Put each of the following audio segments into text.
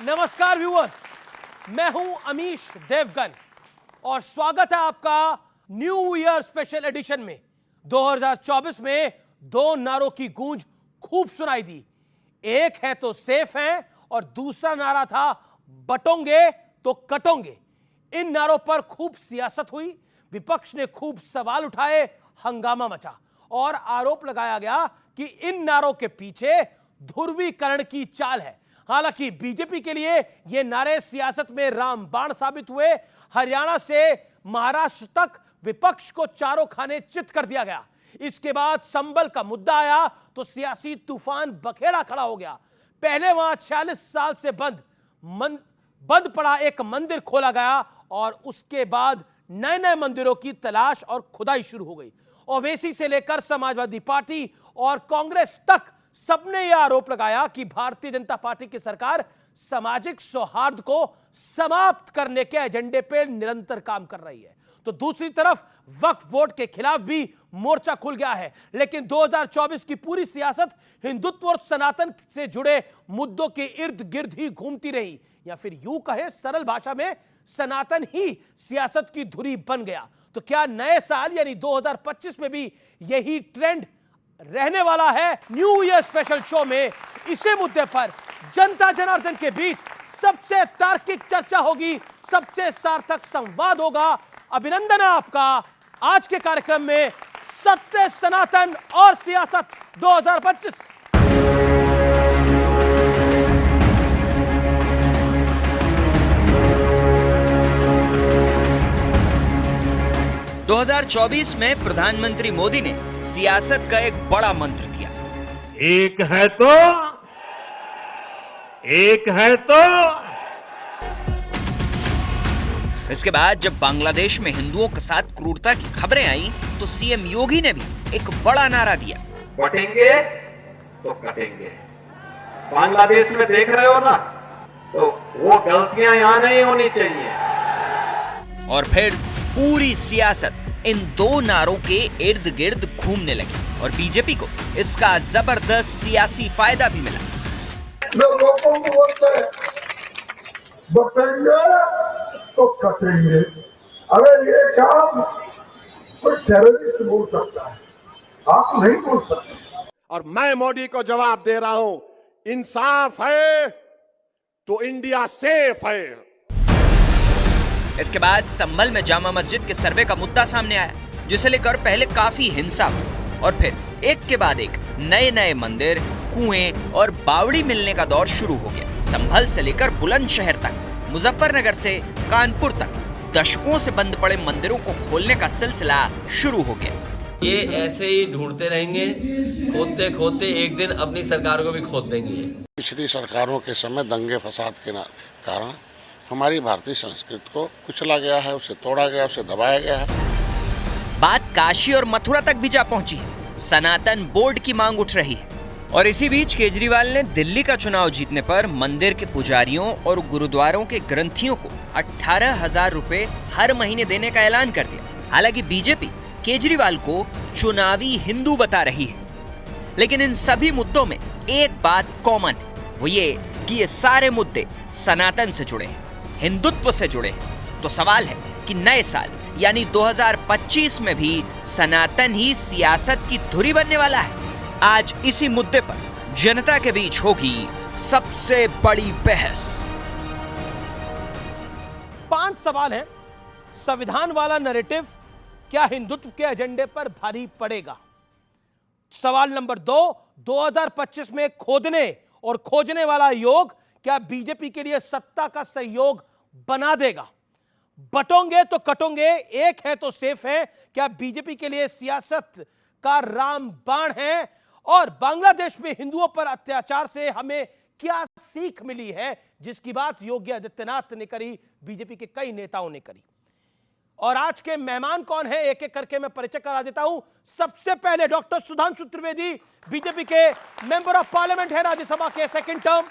नमस्कार व्यूअर्स, मैं हूं अमीश देवगन और स्वागत है आपका न्यू ईयर स्पेशल एडिशन में। 2024 में दो नारों की गूंज खूब सुनाई दी। एक है तो सेफ है और दूसरा नारा था बटोंगे तो कटोंगे। इन नारों पर खूब सियासत हुई, विपक्ष ने खूब सवाल उठाए, हंगामा मचा और आरोप लगाया गया कि इन नारों के पीछे ध्रुवीकरण की चाल है। हालांकि बीजेपी के लिए ये नारे सियासत में रामबाण साबित हुए। हरियाणा से महाराष्ट्र तक विपक्ष को चारों खाने चित कर दिया गया। इसके बाद संबल का मुद्दा आया तो सियासी तूफान बखेड़ा खड़ा हो गया। पहले वहां 46 साल से बंद पड़ा एक मंदिर खोला गया और उसके बाद नए नए मंदिरों की तलाश और खुदाई शुरू हो गई। ओवैसी से लेकर समाजवादी पार्टी और कांग्रेस तक सबने यह आरोप लगाया कि भारतीय जनता पार्टी की सरकार सामाजिक सौहार्द को समाप्त करने के एजेंडे पर निरंतर काम कर रही है। तो दूसरी तरफ वक्फ बोर्ड के खिलाफ भी मोर्चा खुल गया है। लेकिन 2024 की पूरी सियासत हिंदुत्व और सनातन से जुड़े मुद्दों के इर्द गिर्द ही घूमती रही, या फिर यूं कहे सरल भाषा में सनातन ही सियासत की धुरी बन गया। तो क्या नए साल यानी 2025 में भी यही ट्रेंड रहने वाला है? न्यू ईयर स्पेशल शो में इसी मुद्दे पर जनता जनार्दन के बीच सबसे तार्किक चर्चा होगी, सबसे सार्थक संवाद होगा। अभिनंदन है आपका आज के कार्यक्रम में सत्य, सनातन और सियासत 2025। दो 2024 में प्रधानमंत्री मोदी ने सियासत का एक बड़ा मंत्र दिया। एक है तो इसके बाद जब बांग्लादेश में हिंदुओं के साथ क्रूरता की खबरें आई तो सीएम योगी ने भी एक बड़ा नारा दिया, बटेंगे तो कटेंगे। बांग्लादेश में देख रहे हो ना, तो वो गलतियां यहां नहीं होनी चाहिए। और फिर पूरी सियासत इन दो नारों के इर्द गिर्द घूमने लगी और बीजेपी को इसका जबरदस्त सियासी फायदा भी मिला। लोगों को बोलते हैं बटेंगे तो कटेंगे। अगर ये काम कोई टेररिस्ट बोल सकता है, आप नहीं बोल सकते। और मैं मोदी को जवाब दे रहा हूं, इंसाफ है तो इंडिया सेफ है। इसके बाद संभल में जामा मस्जिद के सर्वे का मुद्दा सामने आया, जिसे लेकर पहले काफी हिंसा हुई और फिर एक के बाद एक नए नए मंदिर, कुएं और बावड़ी मिलने का दौर शुरू हो गया। संभल से लेकर बुलंदशहर तक, मुजफ्फरनगर से कानपुर तक दशकों से बंद पड़े मंदिरों को खोलने का सिलसिला शुरू हो गया। ये ऐसे ही ढूंढते रहेंगे, खोदते खोदते एक दिन अपनी सरकार को भी खोद देंगे। पिछली सरकारों के समय दंगे फसाद के कारण हमारी भारतीय संस्कृति को कुचला गया है, उसे तोड़ा गया, उसे दबाया गया है। बात काशी और मथुरा तक भी जा पहुंची है। सनातन बोर्ड की मांग उठ रही है और इसी बीच केजरीवाल ने दिल्ली का चुनाव जीतने पर मंदिर के पुजारियों और गुरुद्वारों के ग्रंथियों को 18,000 रुपए हर महीने देने का ऐलान कर दिया। हालांकि बीजेपी केजरीवाल को चुनावी हिंदू बता रही है, लेकिन इन सभी मुद्दों में एक बात कॉमन है, वो ये कि ये सारे मुद्दे सनातन से जुड़े हैं, हिंदुत्व से जुड़े हैं। तो सवाल है कि नए साल यानी 2025 में भी सनातन ही सियासत की धुरी बनने वाला है। आज इसी मुद्दे पर जनता के बीच होगी सबसे बड़ी बहस। 5 सवाल हैं। संविधान वाला नैरेटिव क्या हिंदुत्व के एजेंडे पर भारी पड़ेगा? सवाल नंबर 2, 2025 में खोदने और खोजने वाला योग क्या बीजेपी के लिए सत्ता का सहयोग बना देगा? बटोंगे तो कटोंगे, एक है तो सेफ है, क्या बीजेपी के लिए सियासत का रामबाण है? और बांग्लादेश में हिंदुओं पर अत्याचार से हमें क्या सीख मिली है, जिसकी बात योगी आदित्यनाथ ने करी, बीजेपी के कई नेताओं ने करी। और आज के मेहमान कौन है, एक एक करके मैं परिचय करा देता हूं। सबसे पहले डॉक्टर सुधांशु त्रिवेदी, बीजेपी के मेंबर ऑफ पार्लियामेंट है, राज्यसभा के 2nd टर्म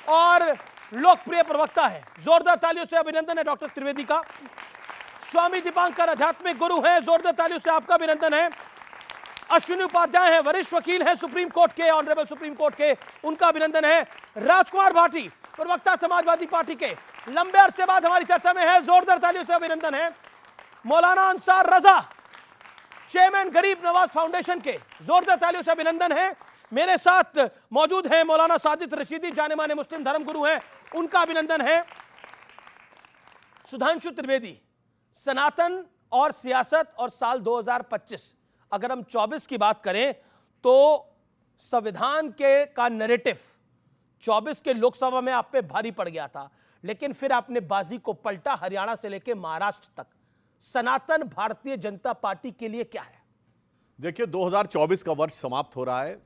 और लोकप्रिय प्रवक्ता है। जोरदार तालियों से अभिनंदन है डॉक्टर त्रिवेदी का। स्वामी दीपांकर आध्यात्मिक गुरु हैं, जोरदार तालियों से आपका अभिनंदन है। अश्विनी उपाध्याय हैं, वरिष्ठ वकील हैं सुप्रीम कोर्ट के, ऑनरेबल सुप्रीम कोर्ट के, उनका अभिनंदन है। राजकुमार भाटी प्रवक्ता समाजवादी पार्टी के, लंबे अरसे बाद हमारी चर्चा में है, जोरदार तालियों से अभिनंदन है, मौलाना अंसार रजा, चेयरमैन गरीब नवाज फाउंडेशन के, जोरदार तालियों से अभिनंदन है। मेरे साथ मौजूद हैं मौलाना साजिद रशीदी, जाने माने मुस्लिम धर्मगुरु हैं, उनका अभिनंदन है। सुधांशु त्रिवेदी, सनातन और सियासत और साल 2025, अगर हम 24 की बात करें तो संविधान के का नैरेटिव 24 के लोकसभा में आप पे भारी पड़ गया था, लेकिन फिर आपने बाजी को पलटा, हरियाणा से लेकर महाराष्ट्र तक। सनातन भारतीय जनता पार्टी के लिए क्या है? देखिए, 2024 का वर्ष समाप्त हो रहा है।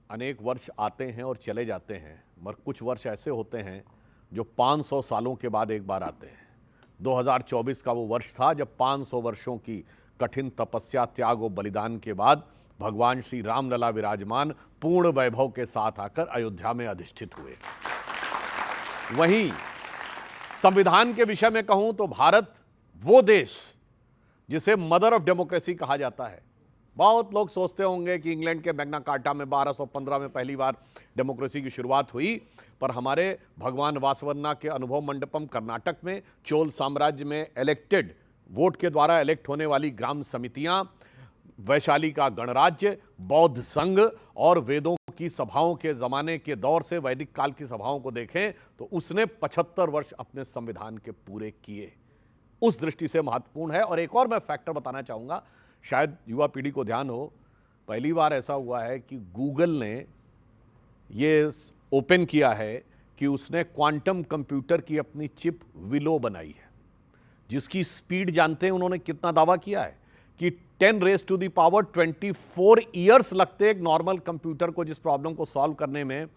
अनेक वर्ष आते हैं और चले जाते हैं, मगर कुछ वर्ष ऐसे होते हैं जो 500 सालों के बाद एक बार आते हैं। 2024 का वो वर्ष था जब 500 वर्षों की कठिन तपस्या, त्याग और बलिदान के बाद भगवान श्री रामलला विराजमान पूर्ण वैभव के साथ आकर अयोध्या में अधिष्ठित हुए। वहीं संविधान के विषय में कहूं तो भारत वो देश जिसे मदर ऑफ डेमोक्रेसी कहा जाता है। बहुत लोग सोचते होंगे कि इंग्लैंड के मैग्ना कार्टा में 1215 में पहली बार डेमोक्रेसी की शुरुआत हुई, पर हमारे भगवान वासवन्ना के अनुभव मंडपम कर्नाटक में, चोल साम्राज्य में इलेक्टेड, वोट के द्वारा इलेक्ट होने वाली ग्राम समितियां, वैशाली का गणराज्य, बौद्ध संघ और वेदों की सभाओं के जमाने के दौर से वैदिक काल की सभाओं को देखें तो उसने 75 वर्ष अपने संविधान के पूरे किए। उस दृष्टि से महत्वपूर्ण है। और एक और मैं फैक्टर बताना चाहूंगा, शायद युवा पीढ़ी को ध्यान हो, पहली बार ऐसा हुआ है कि गूगल ने ये ओपन किया है कि उसने क्वांटम कंप्यूटर की अपनी चिप विलो बनाई है, जिसकी स्पीड जानते हैं उन्होंने कितना दावा किया है कि 10⁻24 ईयर्स लगते एक नॉर्मल कंप्यूटर को जिस प्रॉब्लम को सॉल्व करने में,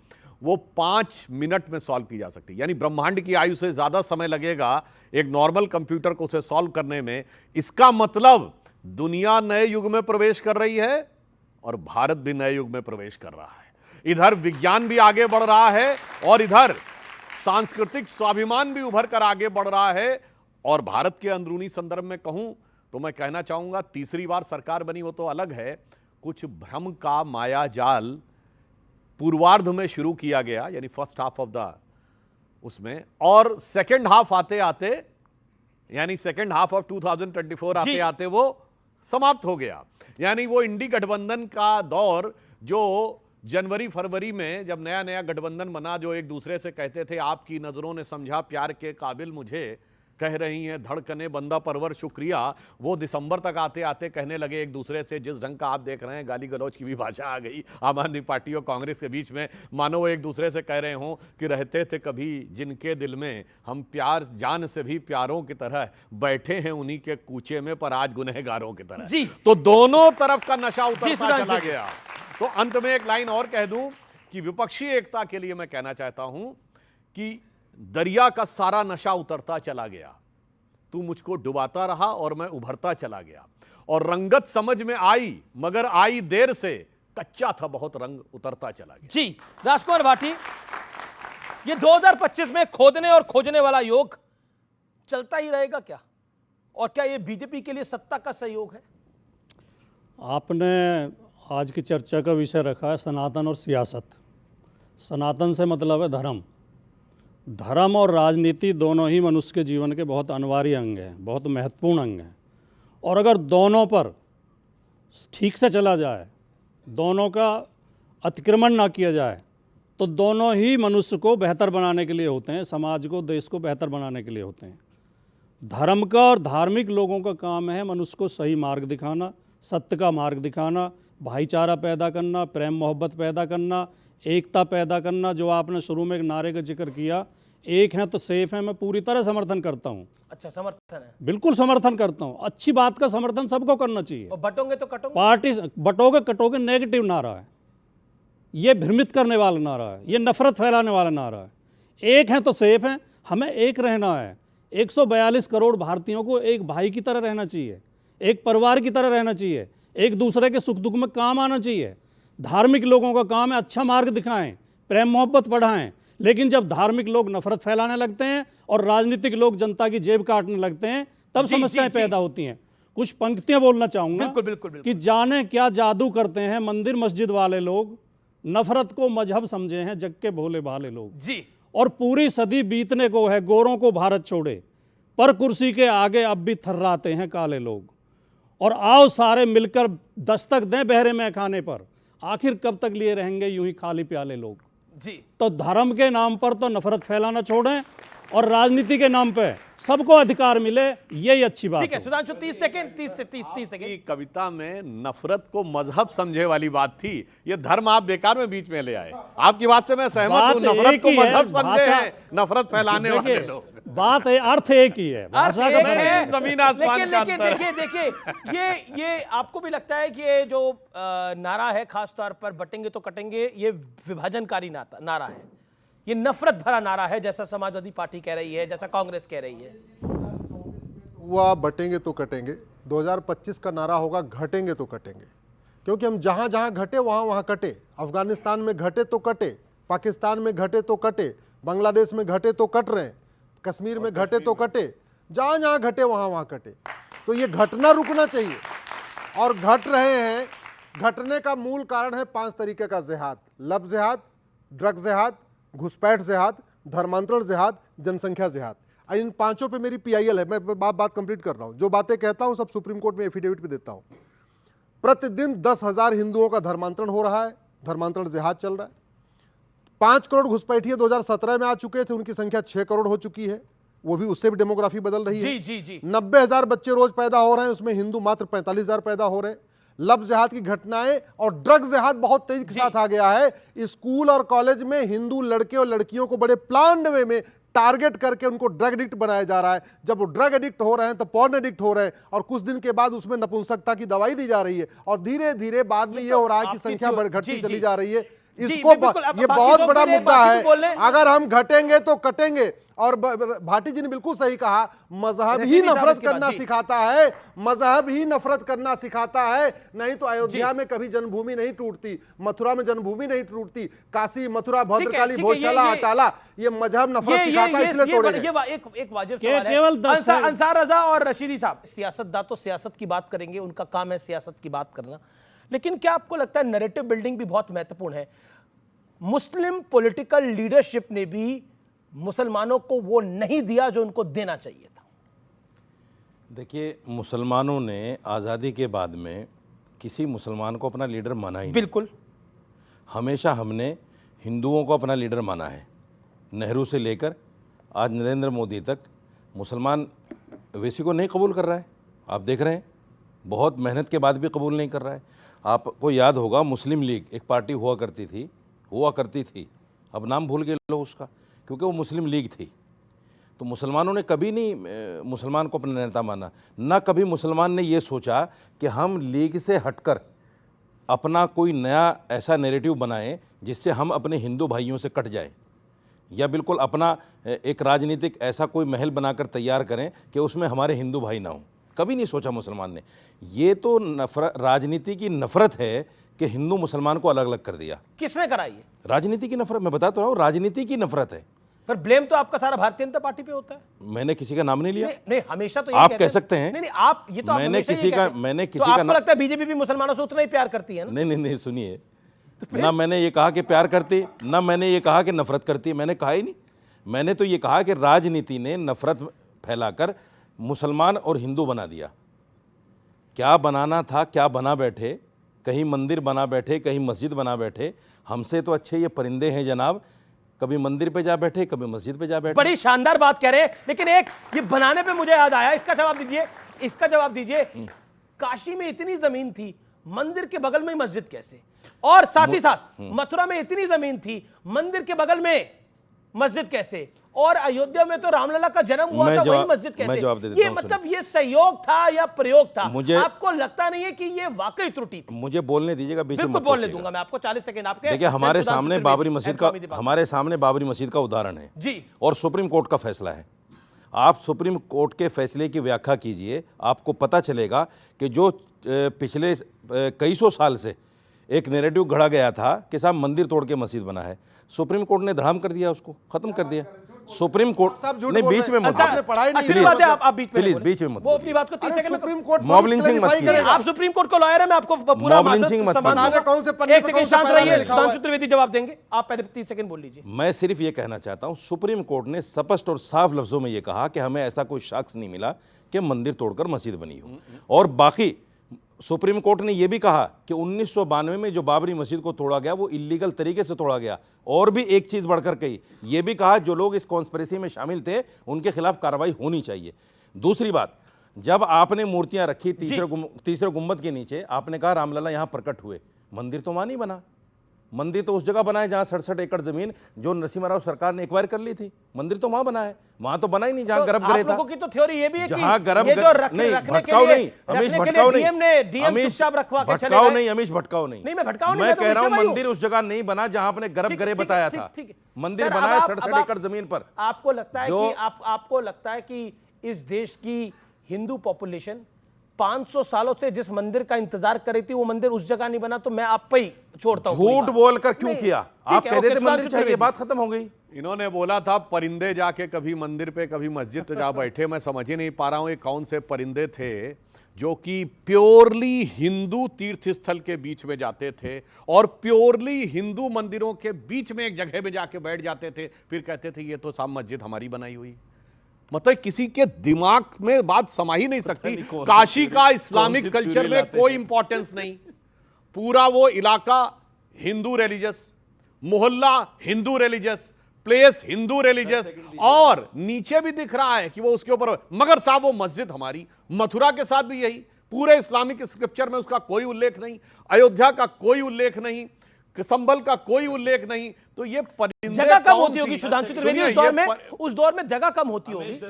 वो 5 मिनट में सॉल्व की जा सकती है। यानी ब्रह्मांड की आयु से ज्यादा समय लगेगा एक नॉर्मल कंप्यूटर को उसे सॉल्व करने में। इसका मतलब दुनिया नए युग में प्रवेश कर रही है और भारत भी नए युग में प्रवेश कर रहा है। इधर विज्ञान भी आगे बढ़ रहा है और इधर सांस्कृतिक स्वाभिमान भी उभर कर आगे बढ़ रहा है। और भारत के अंदरूनी संदर्भ में कहूं तो मैं कहना चाहूंगा, तीसरी बार सरकार बनी वो तो अलग है, कुछ भ्रम का माया जाल पूर्वार्ध में शुरू किया गया, यानी फर्स्ट हाफ ऑफ द उसमें, और सेकेंड हाफ आते आते, यानी सेकेंड हाफ ऑफ 2024 आते आते वो समाप्त हो गया। यानी वो इंडी गठबंधन का दौर जो जनवरी फरवरी में जब नया नया गठबंधन बना, जो एक दूसरे से कहते थे आपकी नजरों ने समझा प्यार के काबिल मुझे, कह रही हैं धड़कने बंदा परवर शुक्रिया, वो दिसंबर तक आते आते कहने लगे एक दूसरे से, जिस ढंग का आप देख रहे हैं गाली गलौज की भी भाषा आ गई आम आदमी पार्टी और कांग्रेस के बीच में, मानो वो एक दूसरे से कह रहे हों कि रहते थे कभी जिनके दिल में हम प्यार जान से भी प्यारों की तरह, बैठे हैं उन्हीं के कूचे में पर आज गुनहगारों की तरह। जी। तो दोनों तरफ का नशा उतरता चला गया। तो अंत में एक लाइन और कह दूं कि विपक्षी एकता के लिए मैं कहना चाहता हूं कि दरिया का सारा नशा उतरता चला गया, तू मुझको डुबाता रहा और मैं उभरता चला गया, और रंगत समझ में आई मगर आई देर से, कच्चा था बहुत रंग उतरता चला गया। जी, राजकुमार भाटी, ये 2025 में खोदने और खोजने वाला योग चलता ही रहेगा क्या? और क्या ये बीजेपी के लिए सत्ता का सहयोग है? आपने आज की चर्चा का विषय रखा है सनातन और सियासत। सनातन से मतलब है धर्म। धर्म और राजनीति दोनों ही मनुष्य के जीवन के बहुत अनिवार्य अंग हैं, बहुत महत्वपूर्ण अंग हैं। और अगर दोनों पर ठीक से चला जाए, दोनों का अतिक्रमण ना किया जाए, तो दोनों ही मनुष्य को बेहतर बनाने के लिए होते हैं, समाज को, देश को बेहतर बनाने के लिए होते हैं। धर्म का और धार्मिक लोगों का काम है मनुष्य को सही मार्ग दिखाना, सत्य का मार्ग दिखाना, भाईचारा पैदा करना, प्रेम मोहब्बत पैदा करना, एकता पैदा करना। जो आपने शुरू में एक नारे का जिक्र किया, एक हैं तो सेफ हैं, मैं पूरी तरह समर्थन करता हूं। अच्छा, समर्थन है? बिल्कुल समर्थन करता हूं। अच्छी बात का समर्थन सबको करना चाहिए। और बटोगे तो कटोगे? पार्टी बटोगे कटोगे नेगेटिव नारा है, ये भ्रमित करने वाला नारा है, ये नफरत फैलाने वाला नारा है। एक हैं तो सेफ हैं, हमें एक रहना है। 142 करोड़ भारतीयों को एक भाई की तरह रहना चाहिए, एक परिवार की तरह रहना चाहिए, एक दूसरे के सुख दुख में काम आना चाहिए। धार्मिक लोगों का काम है अच्छा मार्ग दिखाएं, प्रेम मोहब्बत बढ़ाएं। लेकिन जब धार्मिक लोग नफरत फैलाने लगते हैं और राजनीतिक लोग जनता की जेब काटने लगते हैं, तब समस्याएं पैदा होती हैं। कुछ पंक्तियां बोलना चाहूंगा। बिल्कुल, बिल्कुल, बिल्कुल। कि जाने क्या जादू करते हैं मंदिर मस्जिद वाले लोग, नफरत को मजहब समझे हैं जग के भोले भाले लोग। जी। और पूरी सदी बीतने को है, गोरों को भारत छोड़े, पर कुर्सी के आगे अब भी थर्राते हैं काले लोग। और आओ सारे मिलकर दस्तक दें बहरे मैखाने पर, आखिर कब तक लिए रहेंगे यूं ही खाली प्याले लोग। जी तो धर्म के नाम पर तो नफरत फैलाना छोड़ें और राजनीति के नाम पे सबको अधिकार मिले, यही अच्छी बात ठीक है है। Sudhanshu 30 second 30 second. की कविता में नफरत को मजहब समझे वाली बात थी, ये धर्म आप बेकार में बीच में ले आए। आपकी बात से मैं सहमत हूं, बात नफरत एक को ही है, मजहब समझे भाषा- हैं नफरत फैलाने वाले देखिए, लोग। बात है, अर्थ एक ही है, भाषा का एक फर्क है, है। जमीन आसमान लेकिन का लेकिन अंतर देखिए ये आपको भी लगता है कि ये जो नारा है खास तौर पर बटेंगे तो कटेंगे, ये विभाजनकारी नारा है, ये नफरत भरा नारा है, जैसा समाजवादी पार्टी कह रही है, जैसा कांग्रेस कह रही है। हुआ बटेंगे तो कटेंगे, 2025 का नारा होगा घटेंगे तो कटेंगे, क्योंकि हम जहां जहां घटे वहां वहां कटे। अफगानिस्तान में घटे तो कटे, पाकिस्तान में घटे तो कटे, बांग्लादेश में घटे तो कट रहे हैं, कश्मीर में घटे तो कटे, जहां जहां घटे वहां वहां कटे। तो ये घटना रुकना चाहिए, और घट रहे हैं। घटने का मूल कारण है 5 तरीके का जिहाद: लब जिहाद, ड्रग जिहाद, घुसपैठ जिहाद, धर्मांतरण जिहाद, जनसंख्या जिहाद। इन 5 पे मेरी PIL है, मैं बात कंप्लीट कर रहा हूं। जो बातें कहता हूं सब सुप्रीम कोर्ट में एफिडेविट पे देता हूं। प्रतिदिन 10,000 हिंदुओं का धर्मांतरण हो रहा है, धर्मांतरण जिहाद चल रहा है। 5 करोड़ घुसपैठिए 2017 में आ चुके थे, उनकी संख्या 6 करोड़ हो चुकी है, वो भी उससे भी डेमोग्राफी बदल रही है। जी 90,000 बच्चे रोज पैदा हो रहे हैं, उसमें हिंदू मात्र 45,000 पैदा हो रहे हैं। लब जिहाद की घटनाएं और ड्रग जिहाद बहुत तेजी के साथ आ गया है। स्कूल और कॉलेज में हिंदू लड़के और लड़कियों को बड़े प्लान्ड वे में टारगेट करके उनको ड्रग एडिक्ट बनाया जा रहा है। जब वो ड्रग एडिक्ट हो रहे हैं तो पॉर्न एडिक्ट हो रहे हैं, और कुछ दिन के बाद उसमें नपुंसकता की दवाई दी जा रही है, और धीरे धीरे बाद में ये हो रहा है कि संख्या घटती चली जा रही है। इसको ये बहुत बड़ा मुद्दा है। अगर हम घटेंगे तो कटेंगे। और भाटी जी ने बिल्कुल सही कहा, मजहब ही नफरत करना सिखाता है, मजहब ही नफरत करना सिखाता है। नहीं तो अयोध्या में कभी जन्मभूमि नहीं टूटती, मथुरा में जन्मभूमि नहीं टूटती, काशी मथुरा भद्रकाली भोजशाला अटाला, ये मजहब नफरत सिखाता है, इसलिए तोड़े गए। एक वाजिब सवाल है। अंसार रजा और रशीदी साहब, सियासतदान तो सियासत की बात करेंगे, उनका काम है सियासत की बात करना, लेकिन क्या आपको लगता है नैरेटिव बिल्डिंग भी बहुत महत्वपूर्ण है? मुस्लिम पॉलिटिकल लीडरशिप ने भी मुसलमानों को वो नहीं दिया जो उनको देना चाहिए था। देखिए, मुसलमानों ने आज़ादी के बाद में किसी मुसलमान को अपना लीडर माना ही नहीं। बिल्कुल, हमेशा हमने हिंदुओं को अपना लीडर माना है। नेहरू से लेकर आज नरेंद्र मोदी तक मुसलमान वैसी को नहीं कबूल कर रहा है। आप देख रहे हैं, बहुत मेहनत के बाद भी कबूल नहीं कर रहा है। आपको याद होगा, मुस्लिम लीग एक पार्टी हुआ करती थी, अब नाम भूल गए लोग उसका, क्योंकि वो मुस्लिम लीग थी। तो मुसलमानों ने कभी नहीं मुसलमान को अपना नेता माना, ना कभी मुसलमान ने ये सोचा कि हम लीग से हटकर अपना कोई नया ऐसा नैरेटिव बनाएं जिससे हम अपने हिंदू भाइयों से कट जाएं, या बिल्कुल अपना एक राजनीतिक ऐसा कोई महल बनाकर तैयार करें कि उसमें हमारे हिंदू भाई ना हों। कभी नहीं सोचा मुसलमान ने। ये तो राजनीति की नफरत है कि हिंदू मुसलमान को अलग अलग कर दिया। किसने कराई है? राजनीति की नफरत, मैं बताता रहा हूँ, राजनीति की नफरत है। पर ब्लेम तो आपका सारा भारतीय जनता पार्टी पे होता है। मैंने किसी का नाम नहीं लिया। नहीं, हमेशा तो आप कह सकते हैं। नहीं, आप ये तो आप मैंने किसी का तो आपको लगता है बीजेपी भी मुसलमानों से उतना ही प्यार करती है ना? नहीं, सुनिए, ना मैंने ये कहा कि प्यार करती, ना मैंने ये कहा कि नफरत करती है, मैंने कहा ही नहीं। मैंने तो ये कहा कि राजनीति ने नफरत फैलाकर मुसलमान और हिंदू बना दिया। क्या बनाना था, क्या बना बैठे, कहीं मंदिर बना बैठे, कहीं मस्जिद बना बैठे। हमसे तो अच्छे ये परिंदे हैं जनाब, कभी मंदिर पे जा बैठे, कभी मस्जिद पे जा बैठे। बड़ी शानदार बात कह रहे हैं, लेकिन एक ये बनाने पे मुझे याद आया, इसका जवाब दीजिए। काशी में इतनी जमीन थी, मंदिर के बगल में ही मस्जिद कैसे? और साथ ही साथ मथुरा में इतनी जमीन थी, मंदिर के बगल में मस्जिद कैसे? और अयोध्या में तो रामलला का जन्म हुआ था, वही मस्जिद कैसे? ये मतलब ये सहयोग था या प्रयोग था? आपको लगता नहीं है कि ये वाकई त्रुटि थी? मुझे बोलने दीजिएगा, बीच में बिल्कुल बोलने दूंगा मैं आपको, 40 सेकंड आपके। देखिए, हमारे सामने बाबरी मस्जिद का उदाहरण है जी, और सुप्रीम कोर्ट का फैसला है। आप सुप्रीम कोर्ट के फैसले की व्याख्या कीजिए, आपको पता चलेगा कि जो पिछले कई सौ साल से एक नैरेटिव गढ़ा गया था कि साहब मंदिर तोड़ के मस्जिद बना है, सुप्रीम कोर्ट ने धड़ाम कर दिया, उसको खत्म कर दिया। सुप्रीम कोर्ट साहब झूठ नहीं, बोल बीच रहे में हैं। मत आपने पढ़ाई नहीं अच्छी की बात है, मतलब। आप बीच में प्लीज बोले। बीच में मत वो अपनी बात को 30 अरे सेकंड में सुप्रीम कोर्ट मॉब खुद लिंचिंग मत clarify कीजिए। करेगा। आप सुप्रीम कोर्ट को लॉयर है, मैं आपको पूरा मॉब माजरत लिंचिंग मत सम्मान कीजिए। दूंगा। कौन से पन्ने एक पे सेकंड कौन सा शांत पैरा रहिए, में लिखा हुआ है? सुधांशु त्रिवेदी जवाब देंगे, आप पहले 30 सेकंड बोल लीजिए। मैं सिर्फ ये कहना चाहता हूं, सुप्रीम कोर्ट ने स्पष्ट और साफ लफ्जों में ये कहा कि हमें ऐसा कोई शख्स नहीं मिला कि मंदिर तोड़कर मस्जिद बनी हो। और बाकी सुप्रीम कोर्ट ने यह भी कहा कि 1992 में जो बाबरी मस्जिद को तोड़ा गया वो इलीगल तरीके से तोड़ा गया। और भी एक चीज बढ़कर कही, यह भी कहा जो लोग इस कॉन्स्पिरेसी में शामिल थे उनके खिलाफ कार्रवाई होनी चाहिए। दूसरी बात, जब आपने मूर्तियां रखी तीसरे गुंबद के नीचे, आपने कहा रामलला यहां प्रकट हुए, मंदिर तो वहां नहीं बना। मंदिर तो उस जगह बना है जहां 67 एकड़ जमीन जो नरसिम्हा राव सरकार ने एक्वायर कर ली थी, मंदिर तो वहां बना है, वहां तो बना ही नहीं जहां गर्भगृह था। आप लोगों की तो थ्योरी ये भी है कि जहां गर्भ ये जो नहीं, रखने भटकाओ के लिए नहीं, अमीश रखने के भटकाओ लिए नहीं, डीएम चुपचाप रखवा के चले भटकाओ गए। नहीं, अमीश भटकाओ नहीं। नहीं, मैं भटकाओ नहीं, मैं तो कह रहा हूं विषमय हूं। मंदिर उस जगह नहीं बना जहां आपने गर्भगृह ठीक, बताया ठीक, था। ठीक। मंदिर सर, बना अब है आप- 67 अब एकड़ जमीन पर। आपको लगता है जो- कि आपको लगता है कि इस देश की हिंदू पॉपुलेशन 500 सालों से जिस मंदिर का इंतजार कर रही थी वो मंदिर उस जगह नहीं बना, तो मैं आप पे ही छोड़ता हूं। झूठ बोलकर क्यों नहीं, किया? ठीक आप है, कह ओके, देते मंदिर सुधांशु चाहिए, त्रिवेदी। बात खत्म हो गई। इन्होंने बोला था परिंदे जाके कभी मंदिर पे कभी मस्जिद पे जा बैठे। मैं समझ ही नहीं पा रहा हूं ये कौन से परिंदे थे जो कि प्योरली हिंदू तीर्थ स्थल के बीच में जाते थे और प्योरली हिंदू मंदिरों के बीच में एक जगह में जाके बैठ जाते थे, फिर कहते थे ये तो सब मस्जिद हमारी बनाई हुई। मतलब किसी के दिमाग में बात समा ही नहीं सकती। काशी का इस्लामिक कल्चर में कोई इंपॉर्टेंस नहीं, पूरा वो इलाका हिंदू रिलीजियस, मोहल्ला Hindu religious, place Hindu religious, और नीचे भी दिख रहा है कि वो उसके ऊपर, मगर साहब वो मस्जिद हमारी। मथुरा के साथ भी यही, पूरे इस्लामिक स्क्रिप्चर में उसका कोई उल्लेख नहीं, अयोध्या का कोई उल्लेख नहीं, संभल का कोई उल्लेख नहीं। तो ये परिंदे जगह कम कौन होती सी- होगी सुधांशु त्रिवेदी सुनिए, उस दौर में जगह कम होती होगी।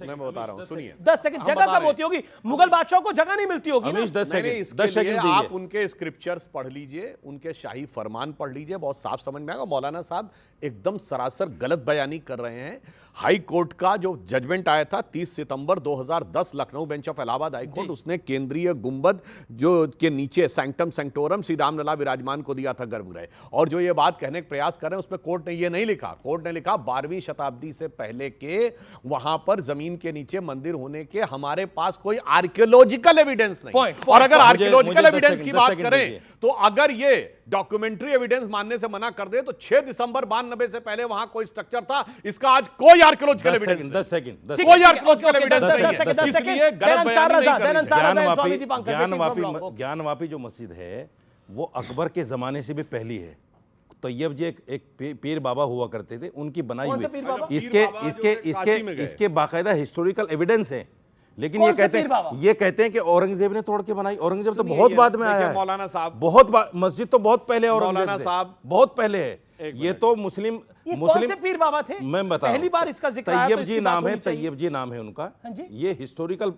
मैं बता रहा हूं, सुनिए 10 सेकंड, जगह कम होती होगी। मुगल बादशाह को जगह नहीं मिलती होगी ना। अमीश 10 नहीं, सेकंड, इसके 10 लिए सेकंड आप दीजिए। उनके स्क्रिप्चर्स पढ़ लीजिए, उनके शाही फरमान पढ़ लीजिए, बहुत साफ समझ में आएगा। मौलाना साहब एकदम सरासर गलत बयानी कर रहे हैं। हाई कोर्ट का जो जजमेंट आया था 30 सितंबर 2010 Lucknow bench of Allahabad high court, उसने केंद्रीय गुंबद जो के नीचे सैंक्टम सैंक्टोरम श्री रामलला विराजमान को दिया था गर्भगृह। और जो ये बात कहने का प्रयास कर रहे हैं उसमें कोर्ट ने ये नहीं लिखा, कोर्ट ने लिखा 12वीं शताब्दी से पहले के वहां पर जमीन के नीचे मंदिर होने के हमारे पास कोई आर्कियोलॉजिकल एविडेंस नहीं। Point, और अगर मुझे आर्कियोलॉजिकल 10 एविडेंस सेकंड, की 10 बात सेकंड करें दीजिए। तो अगर ये डॉक्यूमेंट्री एविडेंस मानने से मना कर दे तो 6 दिसंबर 92 से पहले वहां कोई स्ट्रक्चर था, इसका आज कोई आर्कियोलॉजिकल एविडेंस नहीं। 10 सेकंड, 10 कोई आर्कियोलॉजिकल एविडेंस नहीं है, सेकंड, इसलिए गलत बयानी नहीं करनी चाहिए। ज्ञानवापी जो मस्जिद है वो अकबर के जमाने से भी पहली है। तैयब जी एक पीर बाबा हुआ करते थे, उनकी बनाई कौन हुई सा पीर बाबा? इसके बाकायदा हिस्टोरिकल एविडेंस है। लेकिन कौन ये सा कहते पीर बाबा? हैं कि औरंगजेब ने तोड़ के बनाई। औरंगजेब तो सुनिए, बहुत ये बाद में देखिए आया है। मौलाना साहब, मस्जिद तो बहुत पहले है औरंगजेब मौलाना से, साहब, बहुत पहले है। ये तो मुस्लिम ये कौन से पीर बाबा थे? मैं बता रहा पहली हूं। बार इसका जिक्र आया तो तैयब इसकी जी बात नाम है, होनी चाहिए। तैयब जी नाम है उनका। हाँ जी। ये हिस्टोरिकल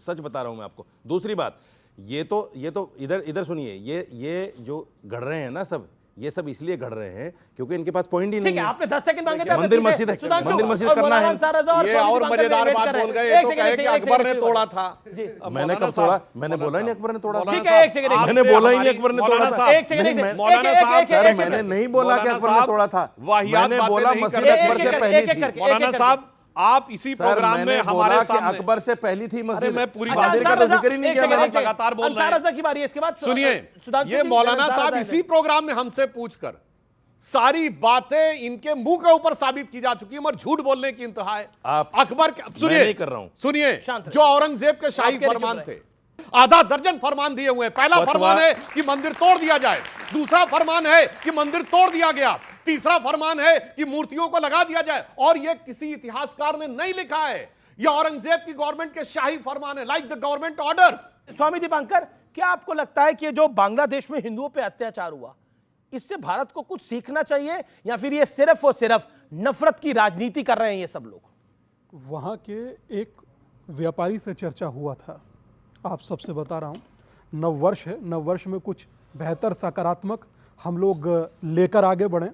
सच बता रहा हूं मैं आपको। दूसरी बात, ये तो इधर सुनिए, ये जो गढ़ रहे हैं ना सब, ये सब इसलिए गढ़ रहे हैं क्योंकि इनके पास पॉइंट ही नहीं ठीक है, है। आपने 10 सेकंड मांगे थे। मंदिर मस्जिद है, मंदिर मस्जिद करना है। ये और मजेदार बात बोल गए, ये तो कहे कि अकबर ने तोड़ा था। मैंने कब तोड़ा? मैंने बोला ही नहीं अकबर ने तोड़ा था। ठीक है, एक सेकंड, मैंने बोला ही नहीं अकबर ने तोड़ा था। एक सेकंड, मौलाना साहब, सर मैंने नहीं बोला कि अकबर ने तोड़ा था। मैंने बोला मस्जिद अकबर से पहली थी। मौलाना साहब आप इसी सर, प्रोग्राम मैंने में बोला हमारे कि सामने अकबर से पहली थी मस्जिद। अरे मैं पूरी अच्छा, बात का तो जिक्र ही नहीं किया मैंने। लगातार बोल रहे हैं। अंसार रज़ा की बारी है, इसके बाद सुनिए, सुधांशु ये जी, मौलाना अंसार साहब रज़ा इसी प्रोग्राम में हमसे पूछकर सारी बातें इनके मुंह के ऊपर साबित की जा चुकी है, मगर झूठ बोलने की इंतहा है। आप अकबर के मैं सुनिए, नहीं कर रहा हूं। सुनिए, शांत रहिए। जो औरंगजेब के शाही आप कह रहे फरमान चुप थे, आधा दर्जन फरमान दिए हुए हैं। पहला फतवा- फरमान है कि मंदिर तोड़ दिया जाए, दूसरा फरमान है कि मंदिर तोड़ दिया गया, तीसरा फरमान है कि मूर्तियों को लगा दिया जाए। और यह किसी इतिहासकार ने नहीं लिखा है, यह औरंगजेब की गवर्नमेंट के शाही फरमान है, लाइक द गवर्नमेंट ऑर्डर्स। स्वामी दीपांकर, क्या आपको लगता है कि ये जो बांग्लादेश में हिंदुओं पे अत्याचार हुआ, इससे भारत को कुछ सीखना चाहिए, या फिर ये सिर्फ और सिर्फ नफरत की राजनीति कर रहे हैं ये सब लोग? वहाँ के एक व्यापारी से चर्चा हुआ था, आप सबसे बता रहा हूँ। नववर्ष है, नववर्ष में कुछ बेहतर सकारात्मक हम लोग लेकर आगे बढ़ें।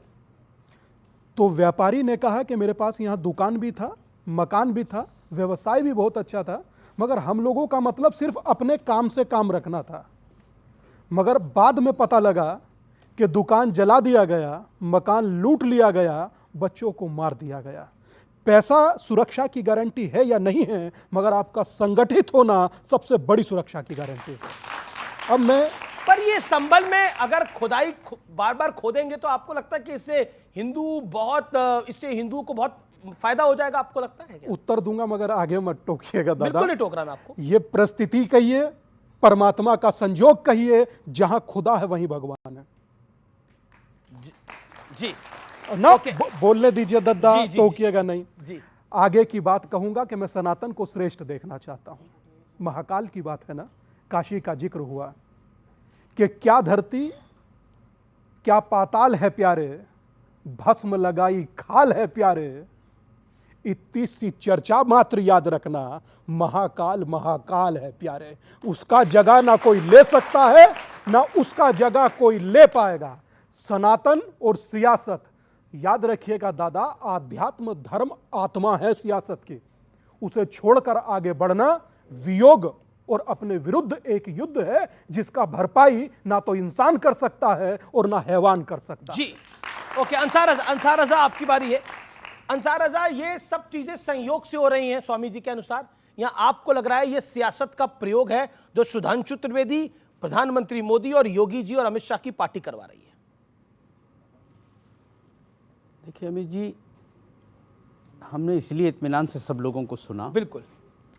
तो व्यापारी ने कहा कि मेरे पास यहाँ दुकान भी था, मकान भी था, व्यवसाय भी बहुत अच्छा था, मगर हम लोगों का मतलब सिर्फ अपने काम से काम रखना था। मगर बाद में पता लगा कि दुकान जला दिया गया, मकान लूट लिया गया, बच्चों को मार दिया गया। पैसा सुरक्षा की गारंटी है या नहीं है, मगर आपका संगठित होना सबसे बड़ी सुरक्षा की गारंटी है। अब मैं पर ये संभल में अगर खुदाई बार बार खोदेंगे तो आपको लगता है कि इससे हिंदुओं को बहुत फायदा हो जाएगा, आपको लगता है क्या? उत्तर दूंगा मगर आगे मत टोकिएगा दादा। बिल्कुल नहीं टोक रहा मैं आपको। ये परिस्थिति कहिए, परमात्मा का संजोग कहिए, जहां खुदा है वहीं भगवान है। जी ना बोलने दीजिए दादा, टोकिएगा नहीं। जी आगे की बात कहूंगा कि मैं सनातन को श्रेष्ठ देखना चाहता हूं। महाकाल की बात है ना, काशी का जिक्र हुआ कि क्या धरती क्या पाताल है प्यारे, भस्म लगाई खाल है प्यारे, इतनी सी चर्चा मात्र याद रखना, महाकाल महाकाल है प्यारे। उसका जगह ना कोई ले सकता है, ना उसका जगह कोई ले पाएगा। सनातन और सियासत, याद रखिएगा दादा, आध्यात्म धर्म आत्मा है सियासत की। उसे छोड़कर आगे बढ़ना वियोग और अपने विरुद्ध एक युद्ध है, जिसका भरपाई ना तो इंसान कर सकता है और ना हैवान कर सकता। जी ओके, अंसार रजा आपकी बारी है। अंसार रजा, ये सब चीजें संयोग से हो रही हैं स्वामी जी के अनुसार, या आपको लग रहा है ये सियासत का प्रयोग है जो सुधांशु त्रिवेदी, प्रधानमंत्री मोदी और योगी जी और अमित शाह की पार्टी करवा रही है? देखिए अमित जी, हमने इसलिए इत्मीनान से सब लोगों को सुना। बिल्कुल।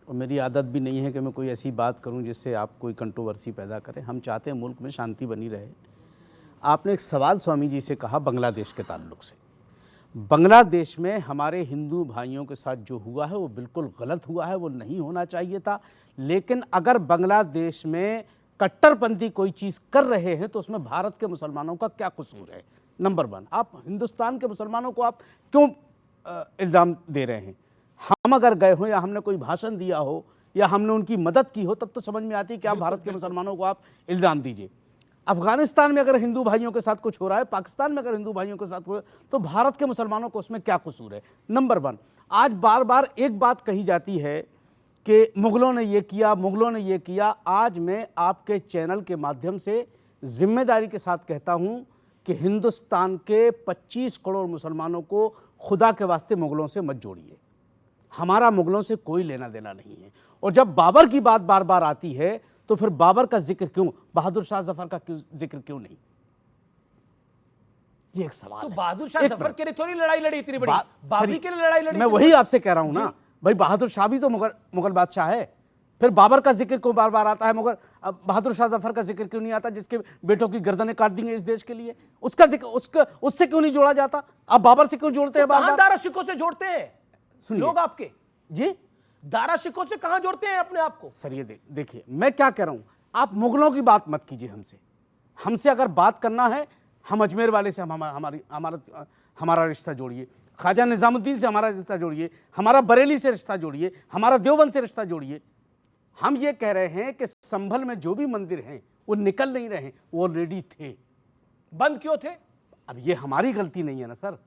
और मेरी आदत भी नहीं है कि मैं कोई ऐसी बात करूं जिससे आप कोई कंट्रोवर्सी पैदा करें। हम चाहते हैं मुल्क में शांति बनी रहे। आपने एक सवाल स्वामी जी से कहा बांग्लादेश के ताल्लुक से। बांग्लादेश में हमारे हिंदू भाइयों के साथ जो हुआ है वो बिल्कुल गलत हुआ है, वो नहीं होना चाहिए था। लेकिन अगर बांग्लादेश में कट्टरपंथी कोई चीज़ कर रहे हैं तो उसमें भारत के मुसलमानों का क्या कसूर है? नंबर 1, आप हिंदुस्तान के मुसलमानों को आप क्यों इल्ज़ाम दे रहे हैं? हम अगर गए हो या हमने कोई भाषण दिया हो या हमने उनकी मदद की हो तब तो समझ में आती है कि आप भारत के मुसलमानों को आप इल्ज़ाम दीजिए। अफगानिस्तान में अगर हिंदू भाइयों के साथ कुछ हो रहा है, पाकिस्तान में अगर हिंदू भाइयों के साथ हो रहा है, तो भारत के मुसलमानों को उसमें क्या कसूर है? नंबर 1, आज बार बार एक बात कही जाती है कि मुगलों ने ये किया, मुगलों ने ये किया। आज मैं आपके चैनल के माध्यम से जिम्मेदारी के साथ कहता हूं कि हिंदुस्तान के 25 करोड़ मुसलमानों को खुदा के वास्ते मुगलों से मत जोड़िए। हमारा मुगलों से कोई लेना देना नहीं है। और जब बाबर की बात बार बार आती है तो फिर बाबर का जिक्र क्यों, बहादुर शाह जफर का जिक्र क्यों नहीं? ये एक सवाल तो है। बहादुर शाह जफर के लिए थोड़ी लड़ाई लड़ी इतनी बड़ी, बाबरी के लिए लड़ाई लड़ी। मैं वही आपसे कह रहा हूं ना भाई, बहादुर शाह भी तो मुगल बादशाह है। फिर बाबर का जिक्र क्यों बार बार आता है, मगर बहादुर शाह जफर का जिक्र क्यों नहीं आता, जिसके बेटों की गर्दनें काट दी इस देश के लिए? उसका जिक्र उससे क्यों नहीं जोड़ा जाता? आप बाबर से क्यों जोड़ते हैं? बार दारा शिकों से जोड़ते हैं लोग आपके। जी, दारा शिकों से कहां जोड़ते हैं अपने आप को? सर ये देखिए, मैं क्या कह रहा हूं, आप मुगलों की बात मत कीजिए हमसे अगर बात करना है, हम अजमेर वाले से हमारा रिश्ता जोड़िए, ख्वाजा निजामुद्दीन से हमारा रिश्ता जोड़िए, हमारा बरेली से रिश्ता जोड़िए, हमारा देवबंद से रिश्ता जोड़िए। हम ये कह रहे हैं कि संभल में जो भी मंदिर हैं वो निकल नहीं रहे, वो ऑलरेडी थे। बंद क्यों थे? अब ये हमारी गलती नहीं है ना सर।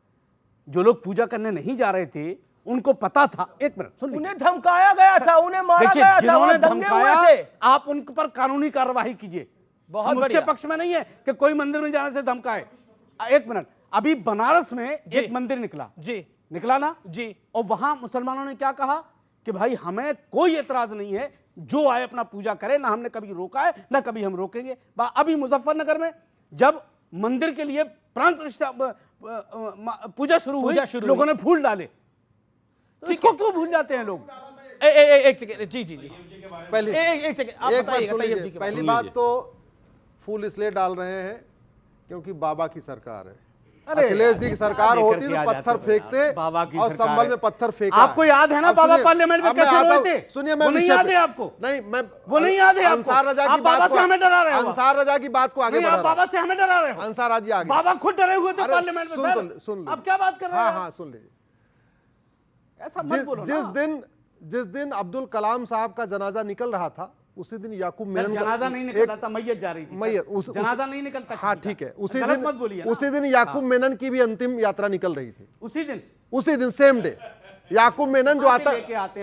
जो लोग पूजा करने नहीं जा रहे थे उनको पता था। एक मिनट सुन, उन्हें धमकाया गया था, उन्हें मारा गया था, जिन्होंने दंगे हुए धमकाया थे। आप उन पर कानूनी कार्रवाई कीजिए। हम उसके पक्ष में नहीं है कि कोई मंदिर में जाने से धमकाए। एक मिनट, अभी बनारस में एक मंदिर निकला जी, निकला ना जी, और वहां मुसलमानों ने क्या कहा कि भाई हमें कोई एतराज नहीं है, जो आए अपना पूजा करे, ना हमने कभी रोका है ना कभी हम रोकेंगे। अभी मुजफ्फरनगर में जब मंदिर के लिए प्राण प्रतिष्ठा पूजा शुरू हुई, लोगों ने फूल डाले, तो इसको क्यों भूल जाते हैं लोग? एक सेकंड, जी जी जी, पहली बात तो फूल इसलिए डाल रहे हैं क्योंकि बाबा की सरकार है। अखिलेश जी की सरकार होती तो पत्थर फेंकते और संभल में पत्थर फेंका। आपको याद है ना बाबा पार्लियामेंट में कैसे रोए थे? सुनिए, मैं नहीं याद है आपको? नहीं, मैं वो नहीं याद है आपको? अंसार रजा की बात को हमें डरा रहे हो। अंसार रजा की बात को आगे बढ़ा रहे हो। बाबा से हमें डरा रहे हो। अंसार राजी आगे, बाबा खुद डरे हुए थे पार्लियामेंट में। सुन अब क्या बात कर रहे हैं? हाँ सुन लीजिए। ऐसा मत बोलो ना। जिस दिन अब्दुल कलाम साहब का जनाजा निकल रहा था, उसी दिन याकूब मेनन जनाजा नहीं निकल रहा था, मैयत जा रही थी। जनाजा नहीं निकलता। हाँ ठीक है, उसी दिन याकूब मेनन की भी अंतिम यात्रा निकल रही थी। उसी दिन सेम डे याकूब मेनन जो आता,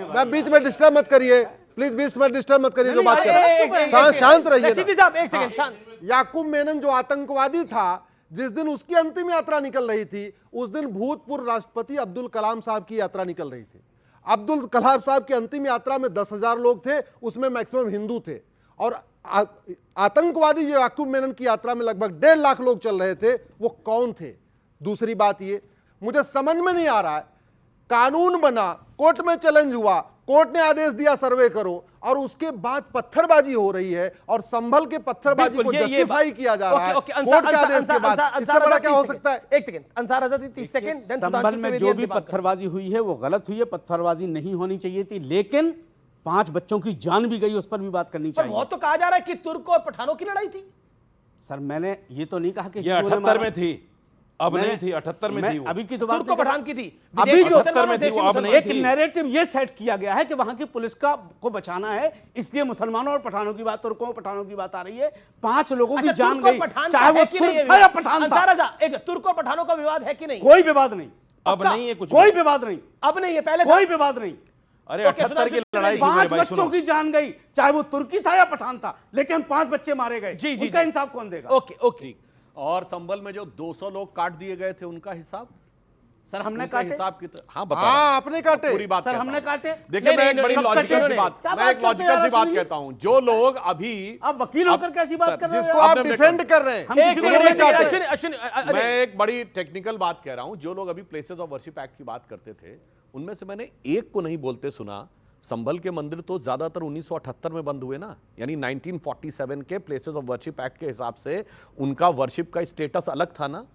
मैं बीच में डिस्टर्ब मत करिए प्लीज, बीच में डिस्टर्ब मत करिए जो बात कर रहे हैं, शांत रहिए। याकूब मेनन जो आतंकवादी था, जिस दिन उसकी अंतिम यात्रा निकल रही थी उस दिन भूतपूर्व राष्ट्रपति अब्दुल कलाम साहब की यात्रा निकल रही थी। अब्दुल कलाम साहब की अंतिम यात्रा में 10,000 लोग थे, उसमें मैक्सिमम हिंदू थे, और आतंकवादी जो याकूब मेनन की यात्रा में लगभग 1.5 लाख लोग चल रहे थे, वो कौन थे? दूसरी बात ये मुझे समझ में नहीं आ रहा है, कानून बना, कोर्ट में चैलेंज हुआ, कोर्ट ने आदेश दिया सर्वे करो, और उसके बाद पत्थरबाजी हो रही है और संभल के पत्थरबाजी को जस्टिफाई किया जा रहा है कोर्ट के आदेश के बाद। इससे बड़ा क्या हो सकता है? एक सेकंड, अंसार आजाद 30 सेकंड। संभल में जो भी पत्थरबाजी हुई है वो गलत हुई है, पत्थरबाजी नहीं होनी चाहिए थी, लेकिन 5 बच्चों की जान भी गई, उस पर भी बात करनी चाहिए। वो तो कहा जा रहा है कि तुर्क और पठानों की लड़ाई थी। सर मैंने ये तो नहीं कहा कि ये 78 में थी, अब नहीं थी, 78 में थी वो। अभी की तो बात तुर्क और पठान की थी, अभी जो 78 में थी वो, अब नहीं एक थी। नैरेटिव ये सेट किया गया है कि वहां की पुलिस को बचाना है, इसलिए मुसलमानों और पठानों की बात, तुर्कों और पठानों की बात आ रही है। 5 लोगों की जान गई, चाहे वो तुर्क था या पठान था। एक तुर्क और पठानों का विवाद है कि नहीं? कोई विवाद नहीं, अब नहीं है कुछ, कोई विवाद नहीं, अब नहीं है, पहले कोई विवाद नहीं। अरे 78 की लड़ाई 5 बच्चों की जान गई, चाहे वो तुर्की था या पठान था, लेकिन 5 बच्चे मारे गए। जी जी, उसका इंसाफ कौन देगा? Okay okay. और संभल में जो 200 लोग काट दिए गए थे उनका हिसाब? सर हमने काटे हिसाब की हाँ आपने काटे, पूरी बात सर हमने काटे। देखिए मैं एक बड़ी लॉजिकल सी बात, मैं एक लॉजिकल सी बात कहता हूं, जो लोग अभी आप वकील होकर कैसी बात कर रहे हैं? जिसको आप डिफेंड कर रहे हैं, हम किसी को नहीं चाहते। मैं एक बड़ी टेक्निकल बात कह रहा हूं। जो लोग अभी प्लेसेस ऑफ वर्शिप एक्ट की बात करते थे, उनमें से मैंने एक को नहीं बोलते सुना। संभल के मंदिर तो ज्यादातर 1978 में बंद हुए ना, यानी 1947 के प्लेसेस ऑफ वर्शिप एक्ट के हिसाब से उनका वर्शिप का स्टेटस अलग था ना।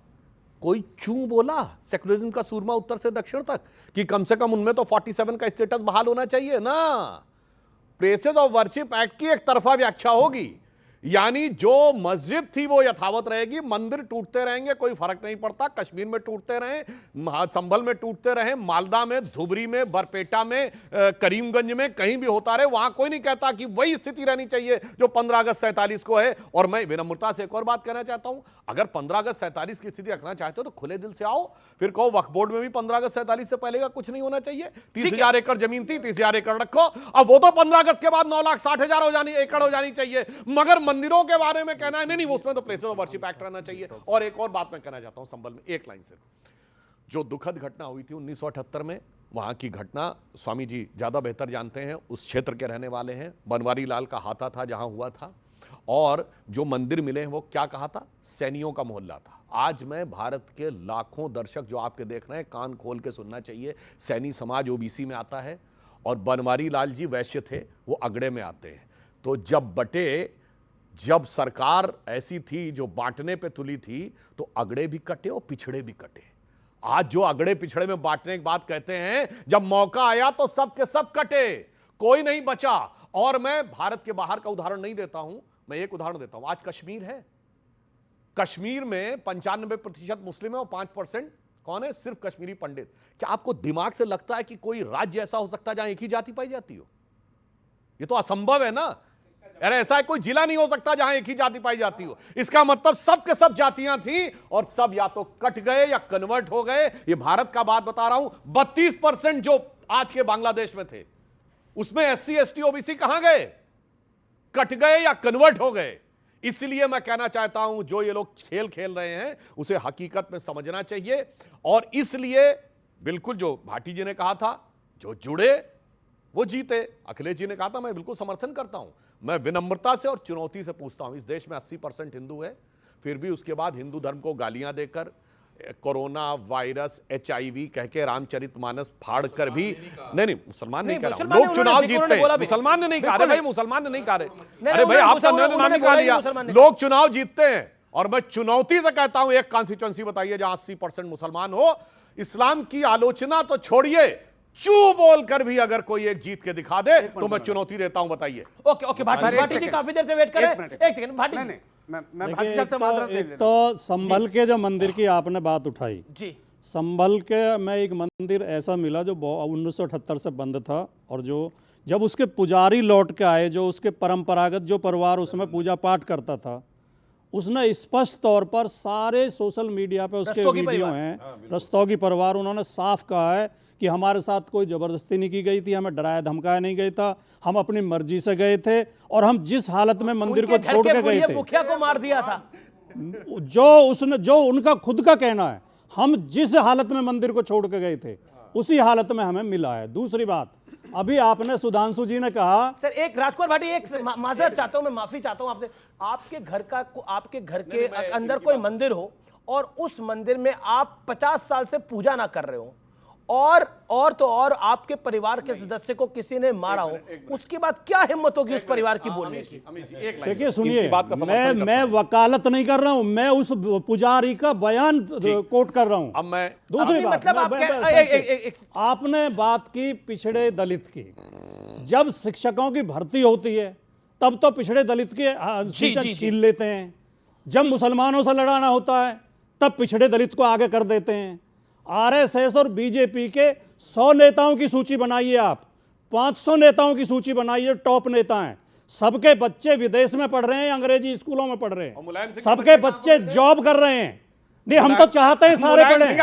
कोई चूं बोला सेक्युलरिज्म का सूरमा उत्तर से दक्षिण तक कि कम से कम उनमें तो 47 का स्टेटस बहाल होना चाहिए ना। प्लेसेस ऑफ वर्शिप एक्ट की एक तरफा व्याख्या होगी, यानी जो मस्जिद थी वो यथावत रहेगी, मंदिर टूटते रहेंगे, कोई फर्क नहीं पड़ता। कश्मीर में टूटते रहे, संभल में टूटते रहे, मालदा में, धुबरी में, बरपेटा में, करीमगंज में, कहीं भी होता रहे, वहां कोई नहीं कहता कि वही स्थिति रहनी चाहिए जो 15 अगस्त 47 को है। और मैं विनम्रता से एक और बात कहना चाहता हूं, अगर 15 अगस्त 47 की स्थिति रखना चाहते हो तो खुले दिल से आओ, फिर कहो वक्फ बोर्ड में भी 15 अगस्त 47 से पहले का कुछ नहीं होना चाहिए। 30,000 एकड़ जमीन थी, 30,000 एकड़ रखो। अब वो तो 15 अगस्त के बाद 9,60,000 एकड़ हो जानी चाहिए, मगर मंदिरों के बारे में कहना है नहीं उसमें तो प्लेसेस ऑफ वर्शिप एक्ट रहना चाहिए। और एक और बात मैं कहना चाहता हूं संभल में, एक लाइन से, जो दुखद घटना हुई थी 1978 में, वहां की घटना स्वामी जी ज्यादा बेहतर जानते हैं, उस क्षेत्र के रहने वाले हैं। बनवारी लाल का हाथा था जहां हुआ था, और जो मंदिर मिले हैं वो क्या कहा था, सैनियों का मोहल्ला था। आज मैं भारत के लाखों दर्शक जो आपके देख रहे हैं, कान खोल के सुनना चाहिए। सैनी समाज ओबीसी में आता है और बनवारी लाल जी वैश्य थे, वो अगड़े में आते हैं। तो जब सरकार ऐसी थी जो बांटने पे तुली थी, तो अगड़े भी कटे और पिछड़े भी कटे। आज जो अगड़े पिछड़े में बांटने की बात कहते हैं, जब मौका आया तो सब के सब कटे, कोई नहीं बचा। और मैं भारत के बाहर का उदाहरण नहीं देता हूं, मैं एक उदाहरण देता हूं। आज कश्मीर है, कश्मीर में 95% मुस्लिम है और 5% कौन है, सिर्फ कश्मीरी पंडित। क्या आपको दिमाग से लगता है कि कोई राज्य ऐसा हो सकता है जहां एक ही जाति पाई जाती हो? ये तो असंभव है ना। अरे ऐसा कोई जिला नहीं हो सकता जहां एक ही जाति पाई जाती हो। इसका मतलब सब के सब जातियां थी और सब या तो कट गए या कन्वर्ट हो गए। ये भारत का बात बता रहा हूं। 32% जो आज के बांग्लादेश में थे, उसमें SC ST OBC कहां गए, कट गए या कन्वर्ट हो गए। इसलिए मैं कहना चाहता हूं, जो ये लोग खेल खेल रहे हैं उसे हकीकत में समझना चाहिए। और इसलिए बिल्कुल जो भाटी जी ने कहा था, जो जुड़े वो जीते, अखिलेश जी ने कहा था, मैं बिल्कुल समर्थन करता हूं। मैं विनम्रता से और चुनौती से पूछता हूं, इस देश में 80% हिंदू है, फिर भी उसके बाद हिंदू धर्म को गालियां देकर, कोरोना वायरस, HIV कह के रामचरितमानस फाड़ कर भी, नहीं मुसलमान नहीं कह रहा हूं, लोग चुनाव जीतते हैं। मुसलमान ने नहीं कहा रहे भाई, मुसलमान ने नहीं कहा रहे। अरे भाई आपका नाम कहा लिया, लोग चुनाव जीतते हैं। और मैं चुनौती से कहता हूं, एक कॉन्स्टिट्यूएंसी बताइए जहां 80% मुसलमान हो। इस्लाम की आलोचना तो छोड़िए, चू बोलकर भी अगर कोई एक जीत के दिखा दे तो मैं चुनौती देता हूं, बताइए। ओके भाटी जी काफी देर से वेट कर रहे हैं। एक सेकंड भाटी, मैं भाटी साहब से माजरत ले लेता हूं। तो संभल के जो मंदिर की आपने बात उठाई जी, संभल के में एक मंदिर ऐसा मिला जो 1978 से बंद था, और जो जब उसके पुजारी लौट के आए, जो उसके परंपरागत जो परिवार उसमें पूजा पाठ करता था, उसने स्पष्ट तौर पर सारे सोशल मीडिया पे उसके वीडियो हैं, रस्तोगी परिवार, उन्होंने साफ कहा है कि हमारे साथ कोई ज़बरदस्ती नहीं की गई थी, हमें डराया धमकाया नहीं गया था, हम अपनी मर्जी से गए थे, और हम जिस हालत में मंदिर को छोड़ के गए थे, मुखिया को मार दिया था। जो उनका खुद का कहना है, हम जिस हालत में मंदिर को छोड़ के गए थे उसी हालत में हमें मिला है। दूसरी बात, अभी आपने सुधांशु जी ने कहा, सर एक राजकुमार भाटी, एक माजरत चाहता हूं, मैं माफी चाहता हूं आपसे, आपके घर के अंदर कोई मंदिर हो और उस मंदिर में आप 50 साल से पूजा ना कर रहे हो और आपके परिवार के सदस्य को किसी ने मारा हो, उसके बाद क्या हिम्मत होगी उस परिवार की बोलने की? देखिए सुनिए, मैं वकालत नहीं कर रहा हूं, मैं उस पुजारी का बयान कोट कर रहा हूं। अब मैं दूसरी बात, आपने बात की पिछड़े दलित की, जब शिक्षकों की भर्ती होती है तब तो पिछड़े दलित के सीटें छीन लेते हैं, जब मुसलमानों से लड़ाना होता है तब पिछड़े दलित को आगे कर देते हैं। आरएसएस और बीजेपी के 100 नेताओं की सूची बनाइए, आप 500 नेताओं की सूची बनाइए, टॉप नेता हैं, सबके बच्चे विदेश में पढ़ रहे हैं, अंग्रेजी स्कूलों में पढ़ रहे हैं, सबके बच्चे जॉब कर रहे हैं। नहीं, हम तो चाहते हैं सारे पढ़ें।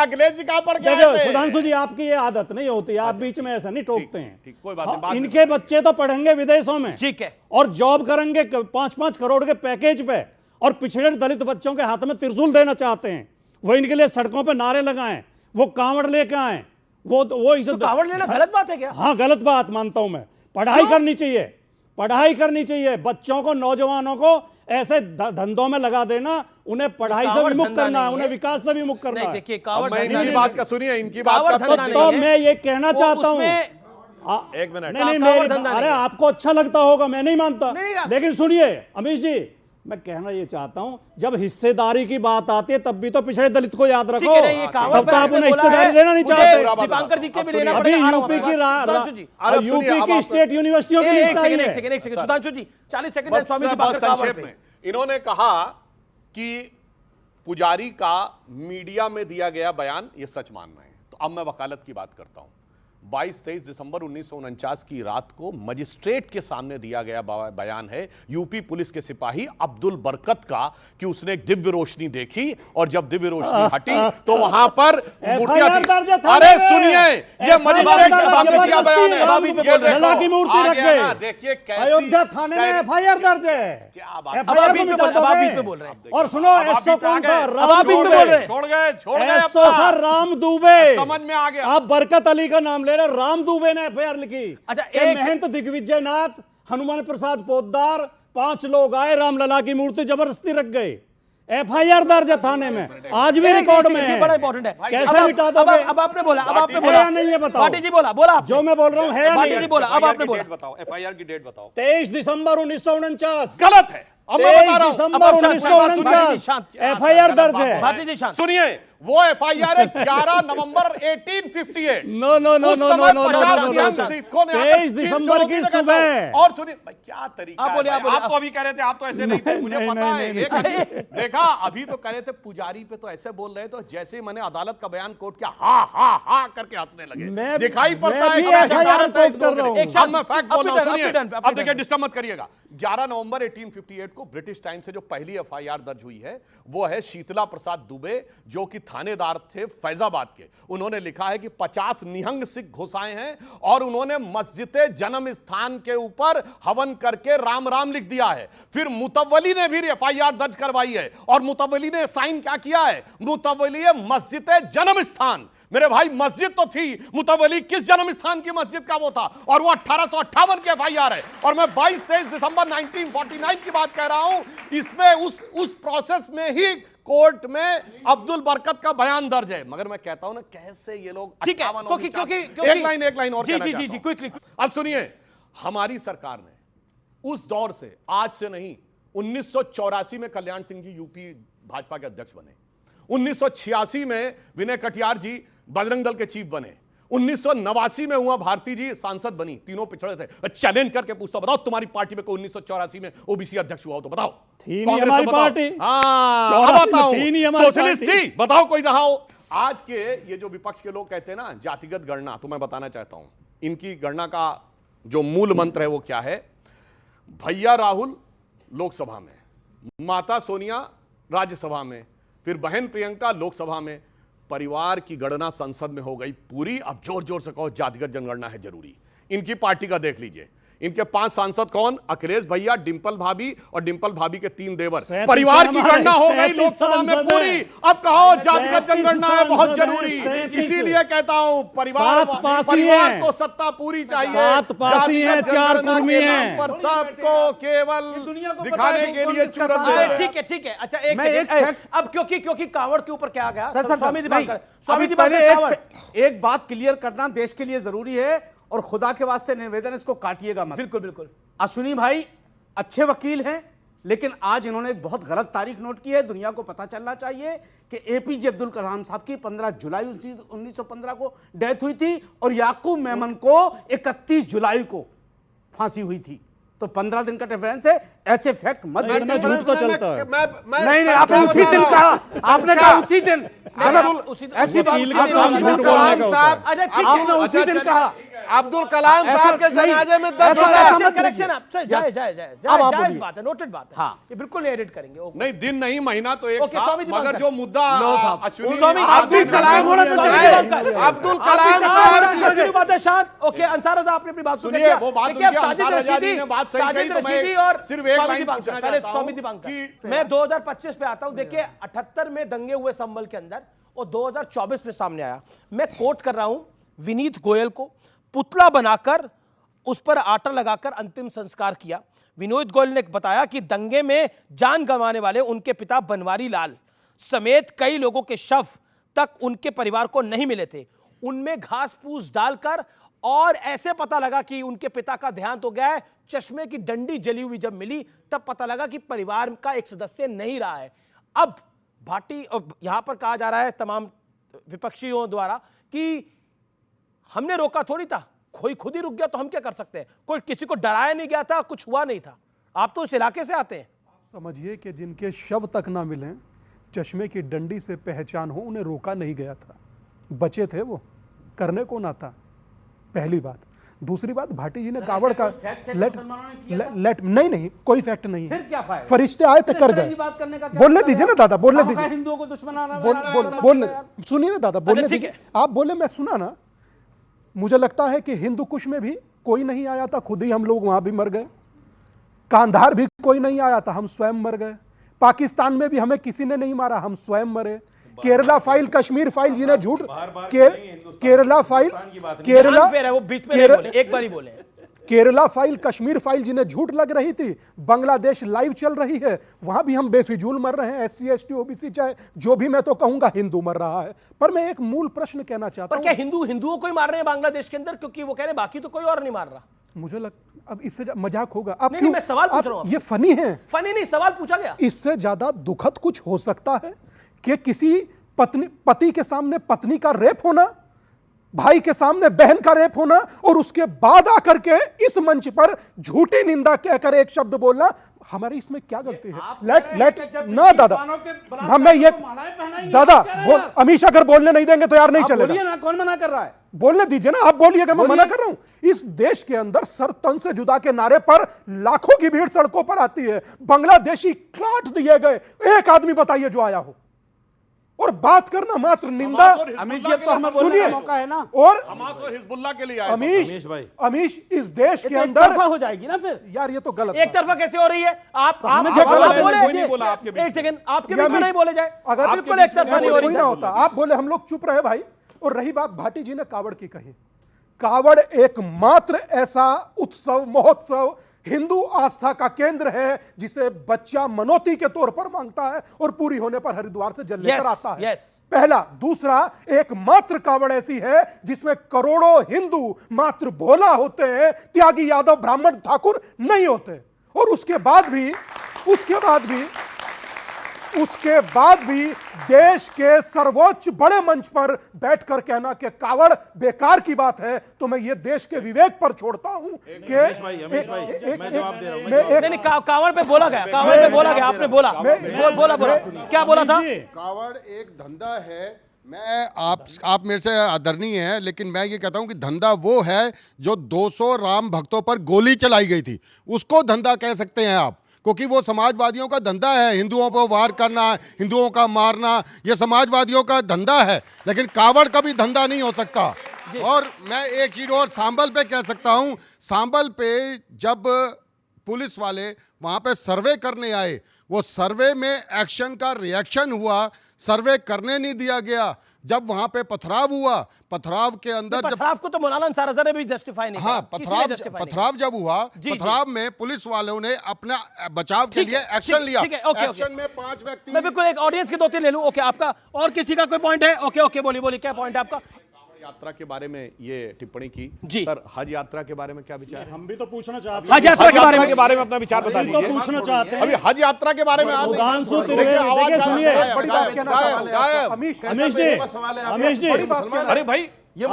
सुधांशु जी, आपकी ये आदत नहीं होती, आप बीच में ऐसा नहीं टोकते हैं। इनके बच्चे तो पढ़ेंगे विदेशों में, ठीक है, और जॉब करेंगे 5-5 करोड़ के पैकेज पे, और पिछड़े दलित बच्चों के हाथ में त्रिशूल देना चाहते हैं। वो इनके लिए सड़कों पे नारे लगाएं, वो कांवड़ लेके आए, वो इसे तो कांवड़ लेना गलत बात है क्या? हाँ, गलत बात मानता हूं मैं। पढ़ाई करनी चाहिए, पढ़ाई करनी चाहिए। बच्चों को, नौजवानों को ऐसे धंधों में लगा देना, उन्हें पढ़ाई से विमुक्त करना है, उन्हें विकास से विमुक्त करना है। देखिए, कांवड़ इनकी बात का सुनिए, इनकी बात का तो मैं ये कहना चाहता हूं, एक मिनट, नहीं, अरे आपको अच्छा लगता होगा, मैं नहीं मानता, लेकिन सुनिए अमीश जी, मैं कहना ये चाहता हूं, जब हिस्सेदारी की बात आती है तब भी तो पिछड़े दलित को याद रखो, तब तो आप उन्हें हिस्सेदारी देना नहीं चाहते। दीपांकर जी के भी लेना अभी पड़ेगा। यूपी की स्टेट यूनिवर्सिटियों की लिस्ट आई है। सुधांशु जी 40 सेकंड में स्वामी दीपांकर संक्षेप में इन्होंने कहा कि पुजारी का मीडिया में दिया गया बयान ये सच मानना है। तो अब मैं वकालत की बात करता हूं। 22-23 दिसंबर 1949 की रात को मजिस्ट्रेट के सामने दिया गया बयान है यूपी पुलिस के सिपाही अब्दुल बरकत का कि उसने एक दिव्य रोशनी देखी और जब दिव्य रोशनी हटी तो वहां पर मूर्तियां थी। अरे सुनिए, ये मजिस्ट्रेट के सामने दिया बयान है, की मूर्ति रख गए। देखिए अयोध्या थाने में एफआईआर दर्ज है। क्या बात, और सुनो, एसओ कौन था? छोड़ गए राम दुबे, समझ में आ गया। आप बरकत अली का नाम ले रहे, राम दुबे ने एफआईआर लिखी। अच्छा, महंत दिग्विजय नाथ, हनुमान प्रसाद पोद्दार, 5 लोग आए, रामलला की मूर्ति जबरदस्ती रख गए। एफआईआर दर्ज है थाने में, आज भी रिकॉर्ड में है। बड़ा इंपॉर्टेंट है, कैसे मिटा दोगे? अब आपने बोला, नहीं है, बताओ। भाटी जी बोला, जो मैं बोल रहा हूँ है भाटी जी बोला, अब आपने बोला। बताओ, एफआईआर की डेट बताओ। 23 दिसंबर 1949। गलत है, अब मैं बता रहा हूं। दिसंबर 1949 एफआईआर दर्ज है। सुनिए, वो एफआईआर है 11 नवंबर 1858। नो 23 दिसंबर की सुबह। और सुनिए, क्या तरीका है, आप तो अभी कह रहे थे, आप तो ऐसे नहीं थे, मुझे पता है। देखा, अभी तो कह रहे थे पुजारी पे तो ऐसे बोल रहे, तो जैसे ही मैंने अदालत का बयान कोर्ट किया, हा करके हंसने लगे। दिखाई पड़ता है। अब मैं फैक्ट बोल रहा हूं, सुनिए, अब देखिए, डिस्टर्ब मत करिएगा। 11 नवंबर 1858 को ब्रिटिश टाइम से जो पहली एफआईआर दर्ज हुई है वो है शीतला प्रसाद दुबे, जो कि थानेदार थे फैजाबाद के। उन्होंने लिखा है कि 50 निहंग सिख घुसाए हैं और उन्होंने मस्जिद जन्म स्थान के ऊपर हवन करके राम राम लिख दिया है। फिर मुतव्वली ने भी एफआईआर दर्ज करवाई है और मुतव्वली ने साइन क्या किया है? मुतव्वली मस्जिद जन्म स्थान। मेरे भाई, मस्जिद तो थी, मुतव्वली किस जन्म स्थान की मस्जिद का वो था, और वो 1858 की एफआईआर है। और मैं 22-23 दिसंबर 1949 की बात कह रहा हूं। इसमें उस प्रोसेस में ही कोर्ट में अब्दुल बरकत का बयान दर्ज है। मगर मैं कहता हूं ना, कैसे ये लोग, ठीक है, एक लाइन और जी। अब सुनिए, हमारी सरकार ने उस दौर से, आज से नहीं, 1984 में कल्याण सिंह जी यूपी भाजपा के अध्यक्ष बने, 1986 में विनय कटियार जी बजरंग दल के चीफ बने, 1989 में हुआ भारती जी सांसद बनी, तीनों पिछड़े थे। चैलेंज करके पूछता, बताओ तुम्हारी पार्टी में कोई 1984 में ओबीसी अध्यक्ष हुआ हो तो बताओ। हमारी पार्टी, सोशलिस्ट थी, बताओ कोई रहा हो। आज के ये जो विपक्ष के लोग कहते हैं ना जातिगत गणना, तो मैं बताना चाहता हूं, इनकी गणना का जो मूल मंत्र है वो क्या है? भैया राहुल लोकसभा में, माता सोनिया राज्यसभा में, फिर बहन प्रियंका लोकसभा में, परिवार की गणना संसद में हो गई पूरी। अब जोर जोर से कहो जातिगत जनगणना है जरूरी। इनकी पार्टी का देख लीजिए, इनके 5 सांसद कौन? अखिलेश भैया, डिंपल भाभी और डिंपल भाभी के 3 देवर। परिवार की गणना हो गई लोकसभा में पूरी। अब कहो जातिगत जनगणना है बहुत जरूरी, इसीलिए कहता हूं परिवार को सत्ता पूरी चाहिए। 7 पासी हैं, 4 कुर्मी हैं, पर सबको केवल दिखाने के लिए ठीक है। अच्छा एक अब क्योंकि कांवड़ के ऊपर क्या गया स्वामी दिवाकर एक बात क्लियर करना देश के लिए जरूरी है और खुदा के वास्ते निवेदन, इसको काटिएगा मत। बिल्कुल। अश्विनी भाई अच्छे वकील हैं, लेकिन आज इन्होंने एक बहुत गलत तारीख नोट की है। दुनिया को पता चलना चाहिए कि एपीजे अब्दुल कलाम साहब की 15 जुलाई 1915 को डेथ हुई थी और याकूब मेमन को 31 जुलाई को फांसी हुई थी। तो 15 दिन का डिफरेंस है। ऐसे फैक्ट मत झूठ तो चलता है। नहीं आपने उसी दिन कहा, आपने कहा उसी दिन। ऐसी बात आपने उसी दिन कहा। अब्दुल कलाम साहब के जनाजे में 10,000 करेक्शन आप जायज बात है, नोटेड बात है। हाँ, ये बिल्कुल एडिट करेंगे। नहीं दिन नहीं महीना तो एक था, स्वामी मगर जो मुद्दा स्वामी अब्दुल कलाम बात है शांत। ओके अंसार रज़ा आपने अपनी बात सुनिए, वो बात अंसार रज़ा ने बात सही कही, तो मैं और सिर्फ एक लाइन पूछना चाहता स्वामी हूं दिवाकर कि मैं 2025 पे आता हूं। देखिए 78 में दंगे हुए संभल के अंदर और 2024 में सामने आया। मैं कोट कर रहा हूं विनीत गोयल को, पुतला बनाकर उस पर आटा लगाकर अंतिम संस्कार किया। विनोद गोयल ने बताया कि दंगे में जान गंवाने वाले उनके पिता बनवारी लाल समेत कई लोगों के शव तक उनके परिवार को नहीं मिले थे। उनमें घास फूस डालकर और ऐसे पता लगा कि उनके पिता का देहांत हो गया है। चश्मे की डंडी जली हुई जब मिली तब पता लगा कि परिवार का एक सदस्य नहीं रहा है। अब भाटी यहां पर कहा जा रहा है तमाम विपक्षियों द्वारा कि हमने रोका थोड़ी था, कोई खुद ही रुक गया तो हम क्या कर सकते हैं? कोई किसी को डराया नहीं गया था, कुछ हुआ नहीं था। आप तो उस इलाके से आते हैं। समझिए कि जिनके शव तक ना मिले, चश्मे की डंडी से पहचान हो, उन्हें रोका नहीं गया था, बचे थे वो, करने को ना था। पहली बात। दूसरी बात, भाटी जी ने कावड़ का लेट नहीं कोई फैक्ट नहीं है। फिर क्या फायदा? फरिश्ते आए थे कर गए। बोलने दीजिए ना दादा, बोलने दीजिए। हिंदुओं को दुश्मन बोलने सुनिए ना दादा, बोलने दीजिए। आप बोले, मैं सुना ना। मुझे लगता है कि हिंदू कुश में भी कोई नहीं आया था, खुद ही हम लोग वहां भी मर गए। कांधार भी कोई नहीं आया था, हम स्वयं मर गए। पाकिस्तान में भी हमें किसी ने नहीं मारा, हम स्वयं मरे। केरला फाइल, कश्मीर फाइल जिन्हें झूठ, Kerala file, Kerala file, Kashmir file जिन्हें झूठ लग रही थी, बांग्लादेश लाइव चल रही है, वहां भी हम बेफिजूल मर रहे हैं। SC ST OBC चाहे जो भी, मैं तो कहूंगा हिंदू मर रहा है। पर मैं एक मूल प्रश्न कहना चाहता हूं, क्या हिंदुओं को ही मार रहे हैं बांग्लादेश के अंदर? क्योंकि वो कह रहे हैं बाकी तो कोई और नहीं मार रहा। मुझे अब इससे मजाक होगा। अब नहीं, मैं सवाल पूछ रहा हूं। ये फनी है? फनी नहीं, सवाल पूछा गया। इससे ज्यादा दुखद कुछ हो सकता है कि किसी पति के सामने पत्नी का रेप होना, भाई के सामने बहन का रेप होना, और उसके बाद आकर के इस मंच पर झूठी निंदा कहकर एक शब्द बोलना। हमारी इसमें क्या गलती है? लेट ना दादा, हमें ये दादा अमीश अगर बोलने नहीं देंगे तो यार नहीं चलेगा। कौन मना कर रहा है? बोलने दीजिए ना। आप बोलिएगा, मैं मना कर रहा हूं। इस देश के अंदर सर तन से जुदा के नारे पर लाखों की भीड़ सड़कों पर आती है। बांग्लादेशी काट दिए गए, एक आदमी बताइए जो आया हो। और बात करना मात्र निंदा। अमीश जी, तो हमें बोलने का मौका है ना। और हमास और हिजबुल्लाह के लिए अमीश इस देश के अंदर हो जाएगी ना फिर। यार ये तो गलत, एक तरफा कैसे हो रही है? आप बोले, एक सेकंड, आपके बीच में नहीं बोले जाए। अगर बिल्कुल एक तरफा नहीं हो रही होता, आप बोले, हम लोग चुप रहे भाई। और रही बात भाटी जी ने कावड़ की कही, कावड़ एकमात्र ऐसा उत्सव महोत्सव हिंदू आस्था का केंद्र है जिसे बच्चा मनोती के तौर पर मांगता है और पूरी होने पर हरिद्वार से जल लेकर आता है। पहला। दूसरा, एकमात्र कावड़ ऐसी है जिसमें करोड़ों हिंदू मात्र भोला होते हैं, त्यागी यादव ब्राह्मण ठाकुर नहीं होते। और उसके बाद भी देश के सर्वोच्च बड़े मंच पर बैठकर कहना कि कावड़ बेकार की बात है, तो मैं ये देश के विवेक पर छोड़ता हूं कि कावड़ पे बोला गया, आपने बोला क्या बोला था? कावड़ एक धंधा है। मैं आप मेरे से आदरणीय हैं, लेकिन मैं ये कहता हूं कि धंधा वो है जो 200 राम भक्तों पर गोली चलाई गई थी, उसको धंधा कह सकते हैं आप, क्योंकि वो समाजवादियों का धंधा है। हिंदुओं पर वार करना, हिंदुओं का मारना, ये समाजवादियों का धंधा है। लेकिन कावड़ का भी धंधा नहीं हो सकता। और मैं एक चीज और सांबल पे कह सकता हूं, सांबल पे जब पुलिस वाले वहां पे सर्वे करने आए, वो सर्वे में एक्शन का रिएक्शन हुआ, सर्वे करने नहीं दिया गया। जब वहां पे पथराव हुआ, पथराव के अंदर पथराव को तो मौलाना अंसार अजहर ने भी जस्टिफाई नहीं हाँ, किया। पथराव जब हुआ, पथराव में पुलिस वालों ने अपना बचाव के लिए एक्शन लिया। एक्शन में 5 व्यक्ति, मैं बिल्कुल एक ऑडियंस के 2-3 ले लूं। ओके, आपका और किसी का कोई पॉइंट है? ओके ओके, बोलिए क्या पॉइंट है आपका? यात्रा के बारे में ये टिप्पणी की जी सर, हज यात्रा के बारे में क्या विचार है? हम भी तो पूछना चाहते हैं हज यात्रा के बारे में अपना विचार बता दीजिए। तो पूछना चाहते हैं अभी हज यात्रा के बारे में सुधांशु त्रिवेदी, सुनिए अमीश जी, अरे भाई ये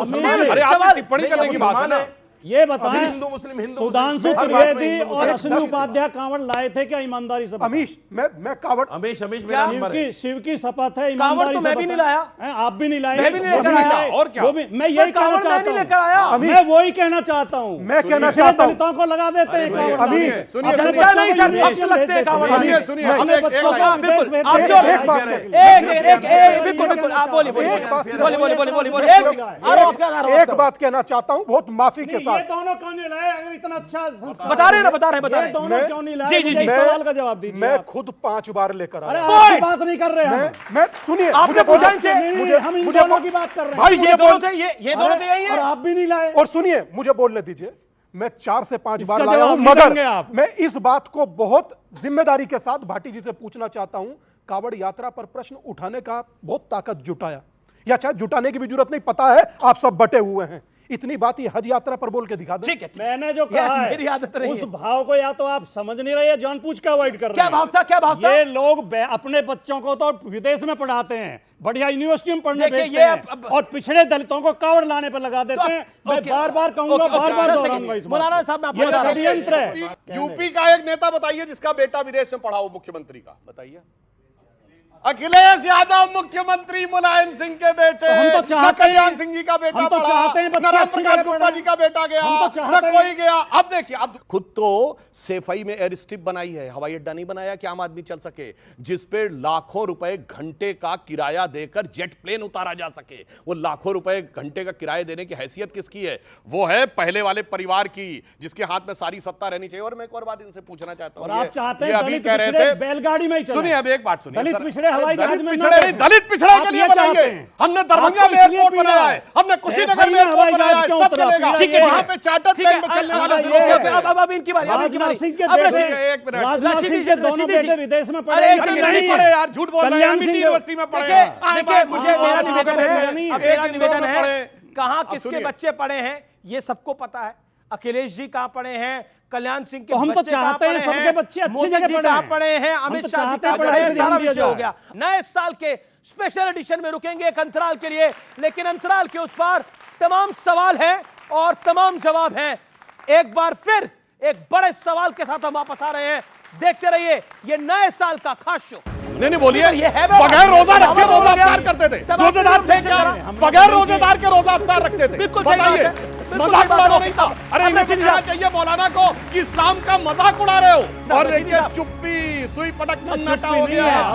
अरे आप टिप्पणी करने की बात है ना। ये बताएं, हिंदू मुस्लिम सुधांशु त्रिवेदी और अश्विनी उपाध्याय कांवड़ लाए थे क्या? ईमानदारी से अमीश, मैं कांवड़, शिव की शपथ है, कांवड़ तो मैं भी नहीं लाया, आप भी नहीं लाए, मैं भी नहीं लेकर आया। और क्या? मैं यही कहना चाहता हूँ, मैं वही कहना चाहता हूँ। मैं कहना चाहता हूँ, दलितों को लगा देते हैं। एक बात कहना चाहता हूँ बहुत माफी के साथ, ये दोनों क्यों नहीं लाए? अगर इतना अच्छा बता रहे हैं दोनों क्यों नहीं लाए? जी, सवाल का जवाब दीजिए। मैं खुद 5 बार लेकर आया। अरे बात नहीं कर रहे हैं, मैं सुनिए, आपने पूछा इनसे, हम इन दोनों की बात कर रहे हैं। भाई ये दोनों थे, ये दोनों तो यही है। और आप भी नहीं लाए। और सुनिए, मुझे बोलने दीजिए, मैं 4 से 5 बार इसका लाया हूं, जवाब मगर देंगे आप। मैं इस बात को बहुत जिम्मेदारी के साथ भाटी जी से पूछना चाहता हूं, कावड़ यात्रा पर प्रश्न उठाने का बहुत ताकत जुटाया, या शायद जुटाने की भी जरूरत नहीं, पता है आप सब बटे हुए हैं, इतनी बात ही हज यात्रा पर बोल के दिखा दो। ठीक है, मैंने जो कहा है, मेरी आदत रही उस है। भाव को या तो आप समझ नहीं रहे, जानबूझ के अवॉइड कर रहे क्या हैं। भाव था? क्या भाव था? ये लोग अपने बच्चों को तो विदेश में पढ़ाते हैं, बढ़िया यूनिवर्सिटी में पढ़ने देखिए, भेजते ये हैं, और पिछड़े दलितों को कावड़ लाने पर लगा देते हैं। मैं बार-बार कहूंगा, बार-बार दोहराऊंगा इस बात। मौलाना साहब, मैं आपको ये बता रहा हूं, षड्यंत्र है। यूपी का एक नेता बताइए जिसका बेटा विदेश में पढ़ा हो, मुख्यमंत्री का बताइए। अखिलेश यादव मुख्यमंत्री, मुलायम सिंह के बेटे, हम तो चाहते हैं, कल्याण सिंह जी का बेटा हम तो पढ़ा, चाहते हैं बच्चे अच्छी प्रकाश जगह गुप्ता पढ़ें। जी का बेटा गया, हम तो न चाहते कोई हैं। गया। अब देखिए, अब खुद तो सेफई में एयर स्ट्रिप बनाई है, हवाई अड्डा नहीं बनाया कि आम आदमी चल सके, जिस पे लाखों रुपए घंटे का किराया देकर जेट प्लेन उतारा जा सके। वो लाखों रुपए घंटे का किराया देने की हैसियत किसकी है? वो है पहले वाले परिवार की, जिसके हाथ में सारी सत्ता रहनी चाहिए। और मैं एक और बात इनसे पूछना चाहता हूं, आप चाहते ये हैं अभी दलित कह रहे पिछड़े थे, बैलगाड़ी में ही चलें। सुनिए अब एक बात सुनिए, दलित सर, पिछड़े हवाई जहाज में पिछड़े नहीं, दलित पिछड़ा के लिए बनाइए। हमने दरभंगा में एयरपोर्ट बनाया है, हमने कुशीनगर में एयरपोर्ट बनाया है, सब चलेगा। वहां पे चार्टर प्लेन में चलने वाले अब इनकी बारी, अब इनकी बारी। राजनाथ सिंह के अब बेटे, एक मिनट, राजनाथ सिंह के दोनों बेटे विदेश में पढ़े अरे हैं। नहीं पढ़े यार, झूठ बोल रहे हैं, अमिटी यूनिवर्सिटी में पढ़े हैं। देखिए, मुझे मेरा निवेदन है, मेरा निवेदन है, पढ़े। कहाँ अब किसके सुनिए। बच्चे पढ़े हैं ये सबको पता है। अखिलेश जी कहाँ पढ़े हैं, कल्याण सिंह के तो हम तो बच्चे कहाँ चाहते हैं पढ़े सबके बच्चे अच्छी मोदी जगह जी पढ़े कहाँ हैं। पढ़े हैं, हम अमित तो शाह जी चाहते हैं कहाँ पढ़े पढ़ाई हैं, पे ध्यान सारा दिया विषय हो जाए। गया। नए साल के स्पेशल एडिशन में रुकेंगे एक अंतराल के लिए, लेकिन अंतराल के उस पार तमाम सवाल हैं और तमाम जवाब हैं। एक बार फिर एक बड़े सवाल के साथ हम वापस आ रहे हैं, देखते रहिए ये नए साल का खास शो। नहीं बोलिए, ये है बगैर रोजा रखे रोजा अफ्तार करते थे, रोजेदार थे क्या? बगैर रोजेदार के रोजा अफ्तार रखते थे, बिल्कुल सही बात बताइए, है। मजाक उड़ाना नहीं था। अरे इन्हें कहना चाहिए मौलाना को कि इस्लाम का मजाक उड़ा रहे हो। और देखिए चुप्पी, सुई पटक सन्नाटा हो गया।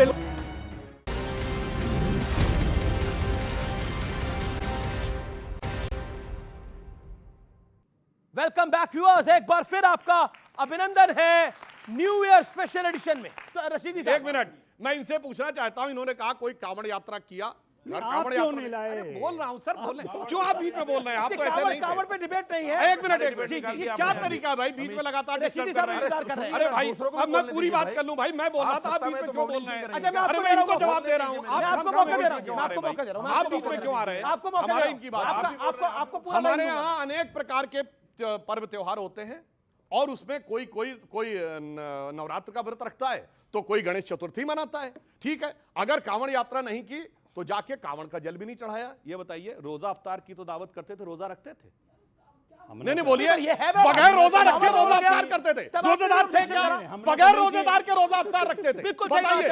वेलकम बैक व्यूअर्स, एक बार फिर आपका अभिनंदन है न्यू ईयर स्पेशल एडिशन में। तो रशीदी साहब, एक मिनट, मैं इनसे पूछना चाहता हूं, इन्होंने कहा कोई कांवड़ यात्रा किया, आप क्यों नहीं लाए? अरे बोल रहा हूं सर, बोल रहे हैं। क्यों आप बीच में बोल रहे हैं? आप तो ऐसे नहीं थे। कांवड़ पे डिबेट नहीं है। एक मिनट, ये क्या तरीका है भाई, बीच में लगातार डिस्टर्ब कर रहे हैं? अरे भाई, अब मैं पूरी बात कर लूं भाई, मैं बोल रहा था, आप बीच में क्यों बोल रहे हैं? अरे मैं इनको जवाब दे रहा हूं, आपको मौका दे रहा हूं, आपको मौका दे रहा हूं, आप बीच में क्यों आ रहे हैं? आपको मौका हमारा दे इनकी रहा हूं, बात, आपको हमारे यहाँ अनेक प्रकार के पर्व त्योहार होते हैं, और उसमें कोई नवरात्र का व्रत रखता है, तो कोई गणेश चतुर्थी मनाता है। ठीक है, अगर कांवड़ यात्रा नहीं की तो जाके कांवड़ का जल भी नहीं चढ़ाया। ये बताइए, रोजा अफ्तार की तो दावत करते थे, रोजा रखते थे? नहीं बोलिए, बगैर रोजा रखे रोजा अफ्तार करते थे, रोजेदार थे क्या? बगैर रोजेदार के रोजा अफ्तार रखते थे, बताइए,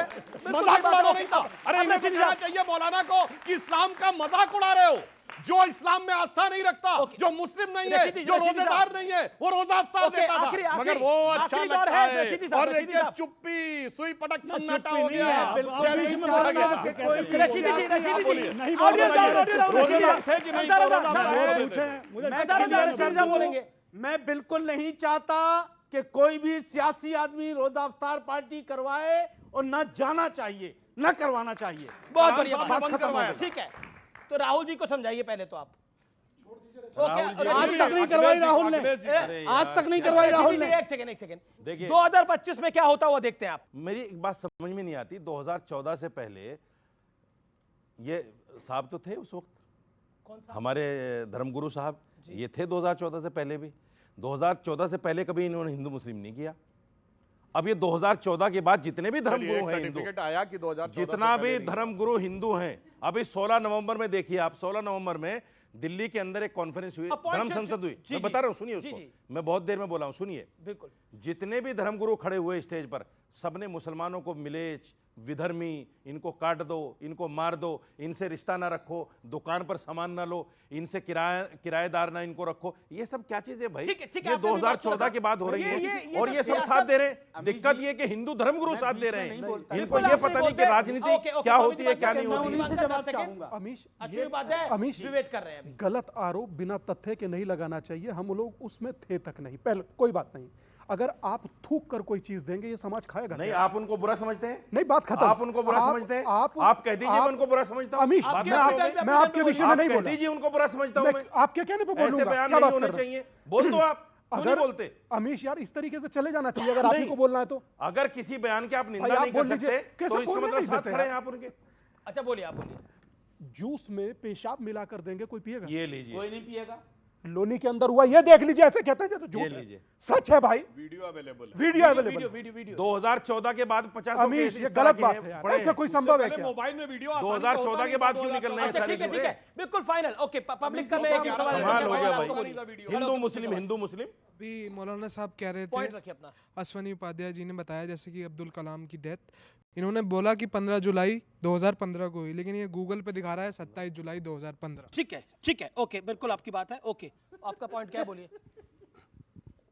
मजाक उड़ाना नहीं था। अरे इन्हें कहना चाहिए मौलाना को कि इस्लाम का मजाक उड़ा रहे हो। जो इस्लाम में आस्था नहीं रखता, जो मुस्लिम नहीं है, जो रोजेदार नहीं है, वो रोजा अफ्तार देता था, मगर वो अच्छा लगता है। और देखिए चुप्पी, सुई पटक सन्नाटा हो गया, रोजेदार थे कि नहीं? बोलेंगे मैं बिल्कुल नहीं चाहता कि कोई भी सियासी आदमी रोजा अफ्तार पार्टी करवाए, और ना जाना चाहिए, ना करवाना चाहिए। बहुत बढ़िया, बात खत्म हो गई। ठीक है, तो राहुल जी को समझाइए पहले तो आप। आज तक नहीं करवाई राहुल ने, आज तक नहीं करवाई राहुल ने। एक सेकंड देखिए, 2025 में क्या होता हुआ देखते हैं आप। मेरी एक बात समझ में नहीं आती, 2014 से पहले ये साहब तो थे उस वक्त, हमारे धर्मगुरु साहब, ये थे 2014 से पहले भी। 2014 से पहले कभी इन्होंने हिंदू मुस्लिम नहीं किया। अब ये 2014 के बाद जितने भी धर्मगुरु हैं हिंदू, आया कि 2014 जितना भी धर्मगुरु हिंदू हैं, अभी 16 नवंबर में देखिए आप, 16 नवंबर में दिल्ली के अंदर एक कॉन्फ्रेंस हुई, धर्म संसद हुई। मैं बता रहा हूं, सुनिए उसको, मैं बहुत देर में बोला हूं, सुनिए। बिल्कुल, जितने भी धर्मगुरु खड़े हुए स्टेज पर, सबने मुसलमानों को मिलेच, विधर्मी, इनको काट दो, इनको मार दो, इनसे रिश्ता ना रखो, दुकान पर सामान ना लो, इनसे किराएदार ना इनको रखो, ये सब क्या चीज है भाई? ये 2014 के बाद हो रही है, और ये सब साथ दे रहे हैं। दिक्कत ये कि हिंदू धर्मगुरु साथ दे रहे हैं, इनको ये पता नहीं कि राजनीति क्या होती है क्या नहीं होती। अमीश गलत आरोप बिना तथ्य के नहीं लगाना चाहिए, हम लोग उसमें थे तक नहीं। पहले कोई बात नहीं, अगर आप थूक कर कोई चीज देंगे ये समाज खाएगा नहीं। आप उनको बुरा समझते हैं? नहीं, बात खत्म। आप उनको बुरा समझते हैं? आप कह दीजिए मैं उनको बुरा समझता हूं। अमीश, मैं आपके विषय में नहीं बोल रहा। दीजिए उनको बुरा समझता हूं मैं। आपके कहने पे बोलूंगा, ऐसे बयान नहीं होने चाहिए। बोल दो आप, अगर बोलते अमीश यार इस तरीके से चले जाना चाहिए, अगर आप ही को बोलना है तो। अगर किसी बयान की आप निंदा नहीं कर सकते तो इसका मतलब साथ खड़े हैं आप उनके। अच्छा बोलिए, आप बोलिए। जूस में पेशाब मिलाकर देंगे, कोई पिएगा? ये लीजिए, कोई नहीं पिएगा। लोनी के अंदर हुआ, ये देख लीजिए, ऐसे कहते हैं जैसे झूठ है। सच है भाई, वीडियो अवेलेबल है, वीडियो अवेलेबल। 2014 के बाद 50 अमीश ये गलत बात है यार, ऐसे कोई संभव है क्या? मोबाइल में वीडियो 2014 के बाद क्यों निकल रहे हैं? ठीक है, बिल्कुल फाइनल। ओके, पब्लिक कर ले एक सवाल हो गया भाई। हिंदू मुस्लिम भी मौलाना साहब कह रहे पॉइंट थे, रखिए अपना। अश्वनी उपाध्याय जी ने बताया जैसे कि अब्दुल कलाम की डेथ, इन्होंने बोला कि 15 जुलाई 2015 को हुई, लेकिन ये गूगल पे दिखा रहा है 27 जुलाई 2015। ठीक है, ओके, बिल्कुल आपकी बात है। ओके, आपका पॉइंट क्या है, बोलिए।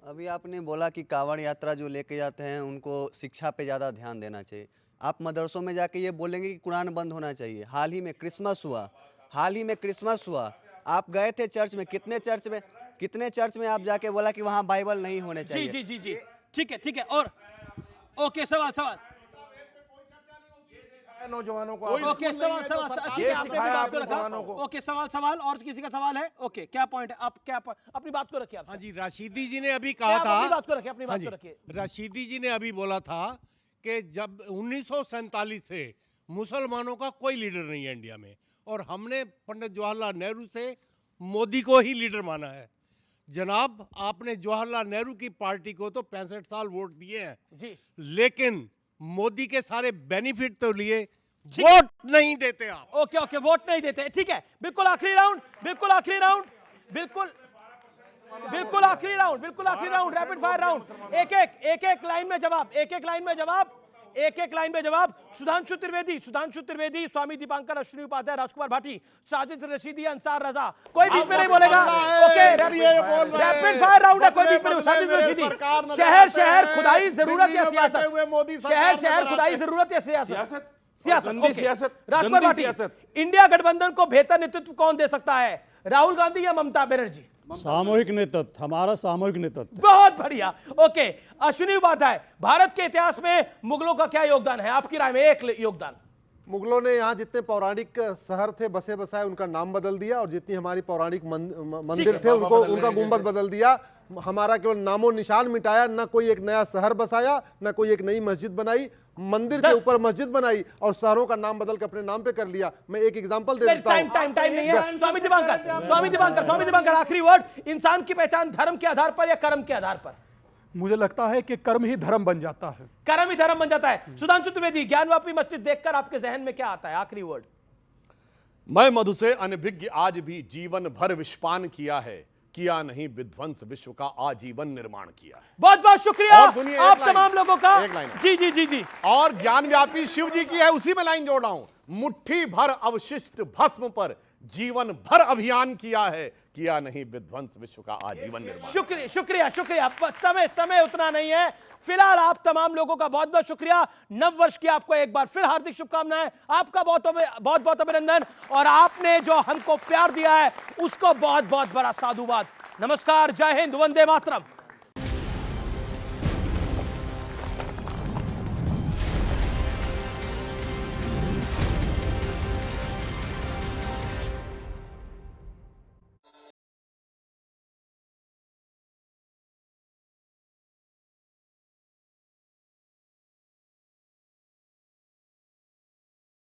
अभी आपने बोला कि कांवड़ यात्रा जो लेके जाते हैं उनको शिक्षा पे ज़्यादा ध्यान देना चाहिए। आप मदरसों में जाके ये बोलेंगे कि कुरान बंद होना चाहिए। हाल ही में क्रिसमस हुआ, आप गए थे चर्च में, कितने चर्च में आप जाके बोला कि वहाँ बाइबल नहीं होने चाहिए? जी, ठीक है। और ओके, सवाल नौजवानों को। ओके, सवाल और किसी का सवाल है? ओके, क्या पॉइंट है? आप क्या अपनी बात को रखिए। हाँ जी, राशिदी जी ने अभी कहा था, अपनी बात को रखिए। राशिदी जी ने अभी बोला था कि जब 1947 से मुसलमानों का कोई लीडर नहीं है इंडिया में, और हमने पंडित जवाहरलाल नेहरू से मोदी को ही लीडर माना है। जनाब, आपने जवाहरलाल नेहरू की पार्टी को तो 65 साल वोट दिए हैं जी, लेकिन मोदी के सारे बेनिफिट तो लिए, वोट नहीं देते आप। ओके, वोट नहीं देते। ठीक है, बिल्कुल आखिरी राउंड, बिल्कुल आखिरी राउंड, रैपिड फायर राउंड। एक लाइन में जवाब। सुधांशु त्रिवेदी, स्वामी दीपांकर, अश्विनी उपाध्याय, राजकुमार भाटी, साजिद रशीदी, अंसार रजा। कोई बीच में नहीं बोलेगा। ओके, रैपिड फायर राउंड है, कोई बीच में नहीं। साजिद रशीदी, शहर खुदाई जरूरत या सियासत। राजकुमार भाटी, इंडिया गठबंधन को बेहतर नेतृत्व कौन दे सकता है, राहुल गांधी या ममता बनर्जी? सामूहिक नेतृत्व, हमारा सामूहिक नेतृत्व। बहुत बढ़िया। ओके, अश्विनी उपाध्याय, भारत के इतिहास में मुगलों का क्या योगदान है आपकी राय में? एक योगदान। मुगलों ने यहाँ जितने पौराणिक शहर थे बसे बसाए उनका नाम बदल दिया, और जितनी हमारी पौराणिक मंदिर थे उनका गुंबद बदल दिया। हमारा केवल नामो निशान मिटाया, ना कोई एक नया शहर बसाया, ना कोई एक नई मस्जिद बनाई, मंदिर के ऊपर मस्जिद बनाई और शहरों का नाम बदल के अपने नाम पे कर लिया। मैं एक एग्जांपल दे देता हूं। टाइम नहीं है। स्वामी दीपांकर, आखिरी वर्ड। इंसान की पहचान धर्म के आधार पर या कर्म के आधार पर? मुझे लगता है कि कर्म ही धर्म बन जाता है। सुधांशु त्रिवेदी, ज्ञानवापी मस्जिद देखकर आपके जहन में क्या आता है? आखिरी वर्ड। मैं मधु से अनभिज्ञ आज भी जीवन भर विषपान किया है, किया नहीं विध्वंस विश्व का आजीवन निर्माण किया है। बहुत बहुत शुक्रिया और सुनिए आप तमाम लोगों का। एक लाइन जी। और ज्ञान व्यापी शिव जी की है, उसी में लाइन जोड़ रहा हूं। मुट्ठी भर अवशिष्ट भस्म पर जीवन भर अभियान किया है, किया नहीं विध्वंस विश्व का आजीवन निर्माण। शुक्रिया शुक्रिया शुक्रिया। समय उतना नहीं है। फिलहाल आप तमाम लोगों का बहुत बहुत शुक्रिया। नव वर्ष की आपको एक बार फिर हार्दिक शुभकामनाएं, आपका बहुत बहुत अभिनंदन, और आपने जो हमको प्यार दिया है उसको बहुत बहुत बड़ा साधुवाद। नमस्कार, जय हिंद, वंदे मातरम।